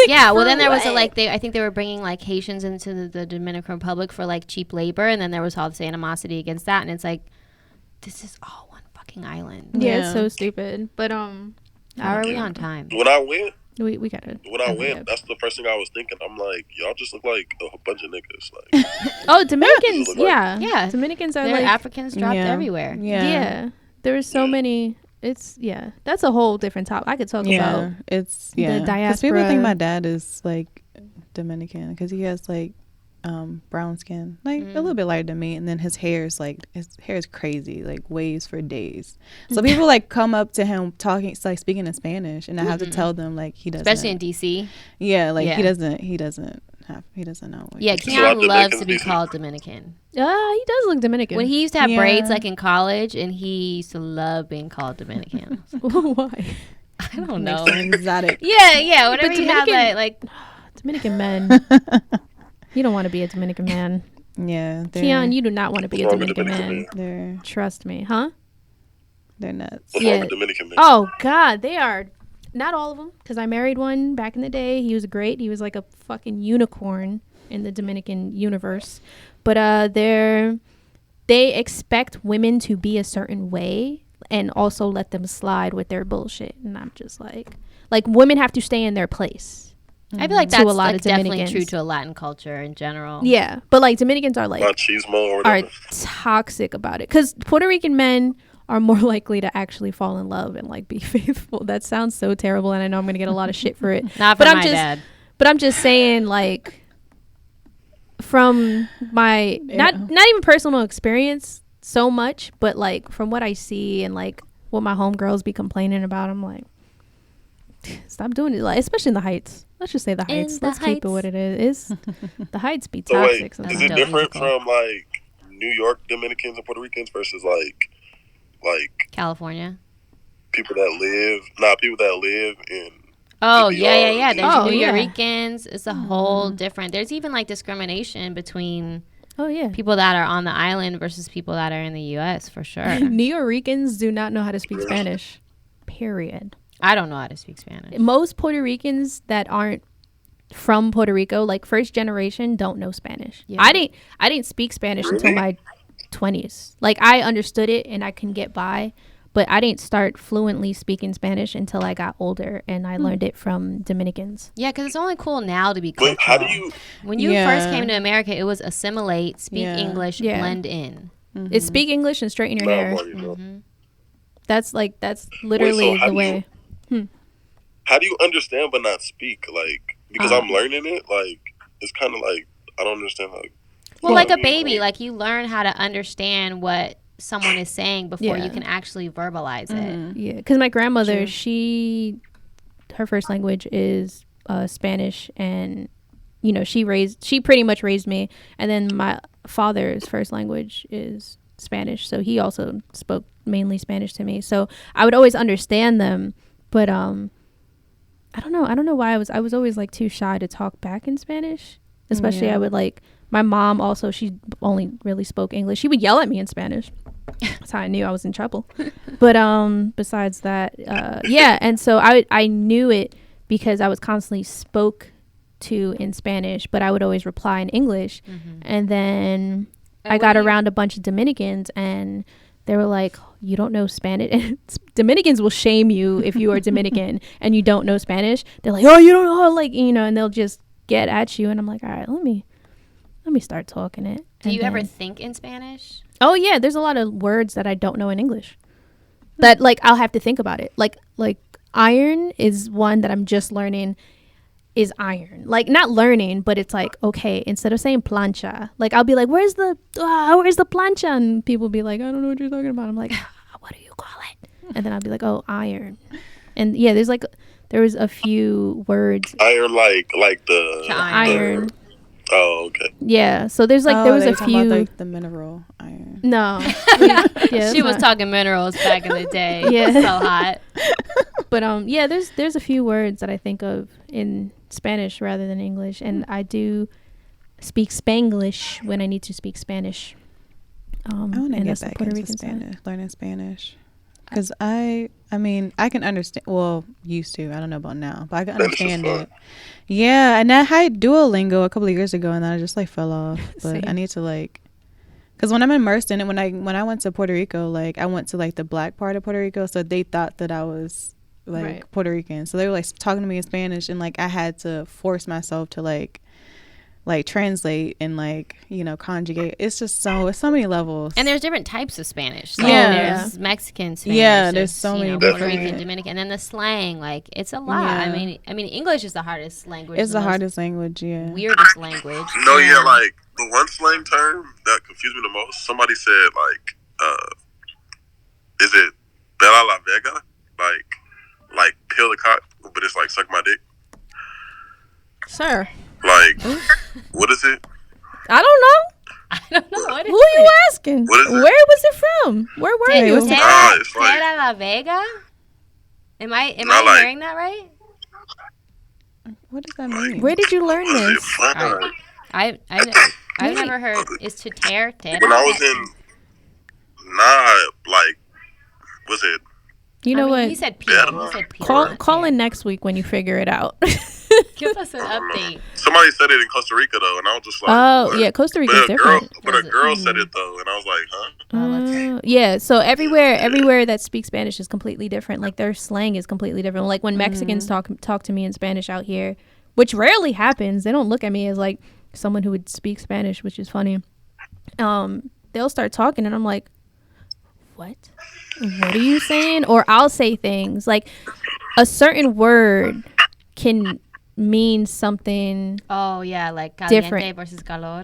Speaker 2: yeah. Well, then there was
Speaker 1: what?
Speaker 2: I think they were bringing like Haitians into the Dominican Republic for like cheap labor, and then there was all this animosity against that, and it's like, this is all one fucking island.
Speaker 1: Yeah, it's
Speaker 3: Yeah.
Speaker 1: so stupid. But,
Speaker 2: How are we on time?
Speaker 4: When I went,
Speaker 1: we got it.
Speaker 4: that's the first thing I was thinking. I'm like, y'all just look like a bunch of niggas. Like,
Speaker 1: Oh, Dominicans,
Speaker 4: Look like-
Speaker 1: yeah.
Speaker 2: Yeah.
Speaker 1: Dominicans are
Speaker 2: There
Speaker 1: like,
Speaker 2: Africans dropped
Speaker 3: Yeah.
Speaker 2: everywhere.
Speaker 1: yeah. There's so many. It's, yeah. That's a whole different topic. I could talk
Speaker 3: yeah,
Speaker 1: about.
Speaker 3: it's
Speaker 1: the
Speaker 3: yeah. Because people
Speaker 1: diaspora.
Speaker 3: think my dad is like Dominican because he has like brown skin, like a little bit lighter than me, and then his hair is crazy, like waves for days. So people like come up to him talking, like speaking in Spanish, and I have to tell them like he doesn't.
Speaker 2: Especially in DC.
Speaker 3: Yeah, like
Speaker 2: Yeah.
Speaker 3: he doesn't know. What
Speaker 2: Yeah,
Speaker 3: he's
Speaker 2: Keon
Speaker 4: I'm
Speaker 2: loves
Speaker 4: Dominican
Speaker 2: to be
Speaker 4: DC.
Speaker 2: called Dominican.
Speaker 1: He does look Dominican.
Speaker 2: When he used to have
Speaker 3: Yeah.
Speaker 2: braids like in college, and he used to love being called Dominican.
Speaker 1: Why?
Speaker 2: I don't know.
Speaker 3: doing exotic.
Speaker 2: Yeah, whatever
Speaker 1: But
Speaker 2: you have
Speaker 1: Dominican-
Speaker 2: that, like,
Speaker 1: Dominican men. You don't want to be a Dominican man.
Speaker 3: Yeah,
Speaker 1: Keon, you do not want to be a
Speaker 4: What's wrong with
Speaker 1: Dominican
Speaker 4: Dominican
Speaker 1: man.
Speaker 3: they're
Speaker 1: Trust me, huh?
Speaker 3: nuts.
Speaker 4: what's
Speaker 1: Yeah.
Speaker 4: wrong with Dominican men?
Speaker 1: Oh God, they are. Not all of them, because I married one back in the day. He was great. He was like a fucking unicorn in the Dominican universe. But they expect women to be a certain way and also let them slide with their bullshit. And I'm just like women have to stay in their place.
Speaker 2: I feel like
Speaker 1: To
Speaker 2: that's
Speaker 1: a lot
Speaker 2: like
Speaker 1: of
Speaker 2: definitely
Speaker 1: Dominicans.
Speaker 2: true to a Latin culture in general.
Speaker 1: Yeah, but like Dominicans are like
Speaker 4: Machismo or
Speaker 1: are
Speaker 4: whatever.
Speaker 1: toxic about it, because Puerto Rican men are more likely to actually fall in love and like be faithful. That sounds so terrible, and I know I'm gonna get a lot of shit for it.
Speaker 2: Not for
Speaker 1: But
Speaker 2: my dad.
Speaker 1: But I'm just saying, like, from my not even personal experience so much, but like from what I see and like what my homegirls be complaining about, I'm like, stop doing it. Like, especially in the Heights. Let's just say the Heights.
Speaker 2: the
Speaker 1: Let's keep it
Speaker 2: Heights.
Speaker 1: what it is. The Heights be
Speaker 4: So
Speaker 1: toxic
Speaker 4: wait,
Speaker 1: sometimes.
Speaker 4: is it
Speaker 2: Dope
Speaker 4: different
Speaker 2: musical.
Speaker 4: from like New York Dominicans and Puerto Ricans versus like
Speaker 2: California.
Speaker 4: people that live in?
Speaker 2: Oh,
Speaker 4: PBR.
Speaker 2: yeah. There's
Speaker 1: Oh,
Speaker 2: New
Speaker 1: yeah.
Speaker 2: Yorkers. It's a whole different. There's even like discrimination between
Speaker 1: Oh yeah.
Speaker 2: people that are on the island versus people that are in the U.S. for sure.
Speaker 1: New Ricans do not know how to speak Spanish. Period.
Speaker 2: I don't know how to speak Spanish.
Speaker 1: Most Puerto Ricans that aren't from Puerto Rico, like first generation, don't know Spanish.
Speaker 2: Yeah.
Speaker 1: I didn't speak Spanish until my 20s. Like I understood it and I can get by, but I didn't start fluently speaking Spanish until I got older and I learned it from Dominicans.
Speaker 2: Yeah, because it's only cool now to be
Speaker 4: But
Speaker 2: cultural.
Speaker 4: how do you?
Speaker 2: When you
Speaker 3: Yeah.
Speaker 2: first came to America, it was assimilate, speak
Speaker 3: Yeah.
Speaker 2: English,
Speaker 1: Yeah.
Speaker 2: blend in.
Speaker 1: It's speak English and straighten your
Speaker 4: No,
Speaker 1: hair.
Speaker 4: Marty, no.
Speaker 1: That's literally
Speaker 4: how
Speaker 1: the
Speaker 4: do
Speaker 1: way.
Speaker 4: How do you understand but not speak? Like because I'm learning it. Like it's kind of like I don't understand how.
Speaker 2: Well, like a baby, like you learn how to understand what someone is saying before
Speaker 1: Yeah.
Speaker 2: you can actually verbalize it.
Speaker 1: Yeah, because my grandmother, her first language is Spanish, and you know she pretty much raised me. And then my father's first language is Spanish, so he also spoke mainly Spanish to me. So I would always understand them, but I don't know why I was always like too shy to talk back in Spanish. Especially I would like my mom also, she only really spoke English. She would yell at me in Spanish. That's how I knew I was in trouble. But besides that, yeah, and so I knew it because I was constantly spoke to in Spanish, but I would always reply in English. And then I got around a bunch of Dominicans and they were like, you don't know Spanish. And Dominicans will shame you if you are Dominican and you don't know Spanish. They're like, oh, you don't know, like, you know, and they'll just get at you. And I'm like, all right, let me start talking it.
Speaker 2: Do you ever think in Spanish?
Speaker 1: Oh yeah, there's a lot of words that I don't know in English that like I'll have to think about it. Like iron is one that I'm just learning is iron. Like not learning, but it's like, okay, instead of saying plancha, like I'll be like, where's the plancha? And people be like, I don't know what you're talking about. I'm like, what do you call it? And then I'll be like, oh, iron. And yeah, there was a few words.
Speaker 4: Iron, like the
Speaker 1: iron.
Speaker 4: Oh, okay.
Speaker 1: Yeah, so there was a few.
Speaker 3: About, like the mineral iron.
Speaker 1: No,
Speaker 2: she was talking minerals back in the day.
Speaker 1: Yeah,
Speaker 2: so hot.
Speaker 1: But yeah, there's a few words that I think of in Spanish rather than English, and I do speak Spanglish when I need to speak Spanish.
Speaker 3: I want to get back into Spanish, learning Spanish, because I mean, I can understand. Well, used to. I don't know about now, but I can understand it. Yeah, and I had Duolingo a couple of years ago, and then I just like fell off. But
Speaker 1: Same.
Speaker 3: I need to like, because when I'm immersed in it, when I went to Puerto Rico, like I went to like the black part of Puerto Rico, so they thought that I was like Puerto Rican, so they were like talking to me in Spanish, and like I had to force myself to like translate and like, you know, conjugate. It's just it's so many levels,
Speaker 2: and there's different types of Spanish.
Speaker 3: Like,
Speaker 2: there's Mexican Spanish,
Speaker 3: there's so many
Speaker 2: Puerto Rican, Dominican, and then the slang, like it's a lot. I mean English is the hardest language.
Speaker 3: It's the hardest language.
Speaker 2: Weirdest language.
Speaker 4: No, yeah, like the one slang term that confused me the most, somebody said is it Bella la Vega, like peel the cock, but it's like suck my dick.
Speaker 1: Sir.
Speaker 4: Like, what is it?
Speaker 1: I don't know.
Speaker 2: What is
Speaker 1: Who are you asking?
Speaker 4: What is it?
Speaker 1: Where was it from? Where were you?
Speaker 4: It's like
Speaker 2: Tierra la Vega? Am I hearing that right?
Speaker 3: What does that mean?
Speaker 1: Where did you learn this?
Speaker 2: I've never heard. Is to tear?
Speaker 4: When I was in, was it?
Speaker 1: You know what?
Speaker 2: He said peel.
Speaker 1: Call in next week when you figure it out.
Speaker 2: Give us an update.
Speaker 4: Somebody said it in Costa Rica though, and I was just like,
Speaker 1: oh
Speaker 4: what?
Speaker 1: yeah, Costa Rica's different.
Speaker 4: But a girl said it though, and I was like, huh?
Speaker 1: Yeah, so everywhere that speaks Spanish is completely different. Like their slang is completely different. Like when Mexicans talk to me in Spanish out here, which rarely happens, they don't look at me as like someone who would speak Spanish, which is funny. They'll start talking, and I'm like, what are you saying? Or I'll say things like a certain word can mean something.
Speaker 2: Oh yeah, like caliente
Speaker 1: different
Speaker 2: versus calor.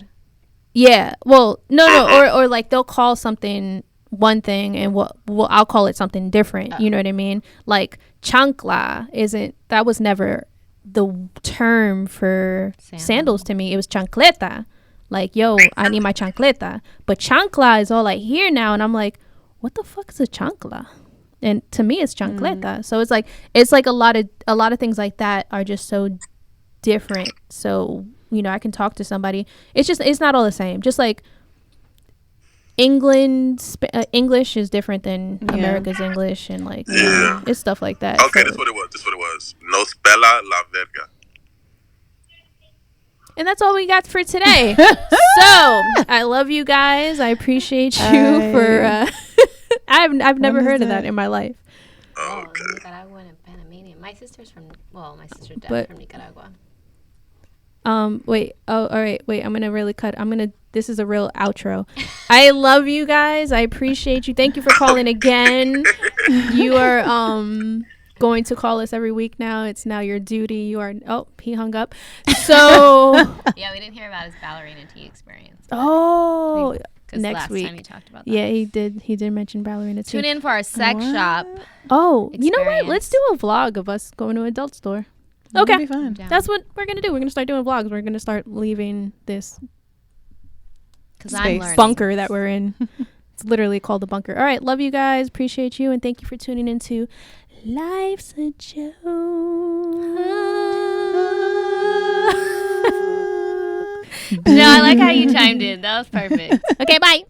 Speaker 1: Yeah, well, no, or like they'll call something one thing, and I'll call it something different. You know what I mean? Like chancla that was never the term for sandals to me. It was chancleta. Like, yo, I need my chancleta. But chancla is all I hear now, and I'm like, what the fuck is a chancla? And to me, it's chancleta. So it's like a lot of things like that are just so different. So, you know, I can talk to somebody. It's not all the same. Just like English is different than America's English, and like it's stuff like that.
Speaker 4: Okay, that's what it was. Nos pela la verga.
Speaker 1: And that's all we got for today. So I love you guys. I appreciate you for. I've never heard of that in my life.
Speaker 4: Oh, okay.
Speaker 2: Nicaragua and Panamanian. My sister's from dad's from Nicaragua.
Speaker 1: Wait. Oh, all right. Wait. I'm gonna really cut. This is a real outro. I love you guys. I appreciate you. Thank you for calling again. You are going to call us every week now. It's now your duty. You are. Oh, he hung up. So.
Speaker 2: Yeah, we didn't hear about his ballerina tea experience.
Speaker 1: Oh. Next
Speaker 2: last
Speaker 1: week.
Speaker 2: Time he talked about that.
Speaker 1: Yeah, he did mention ballerina tea.
Speaker 2: Tune in for our sex shop.
Speaker 1: Oh, you know what? Let's do a vlog of us going to an adult store. Okay.
Speaker 3: That'd be fun.
Speaker 1: That's what we're going to do. We're going to start doing vlogs. We're going to start leaving this bunker that we're in. It's literally called the bunker. All right. Love you guys. Appreciate you. And thank you for tuning into Life's a Joke.
Speaker 2: No, I like how you chimed in. That was perfect.
Speaker 1: Okay. Bye.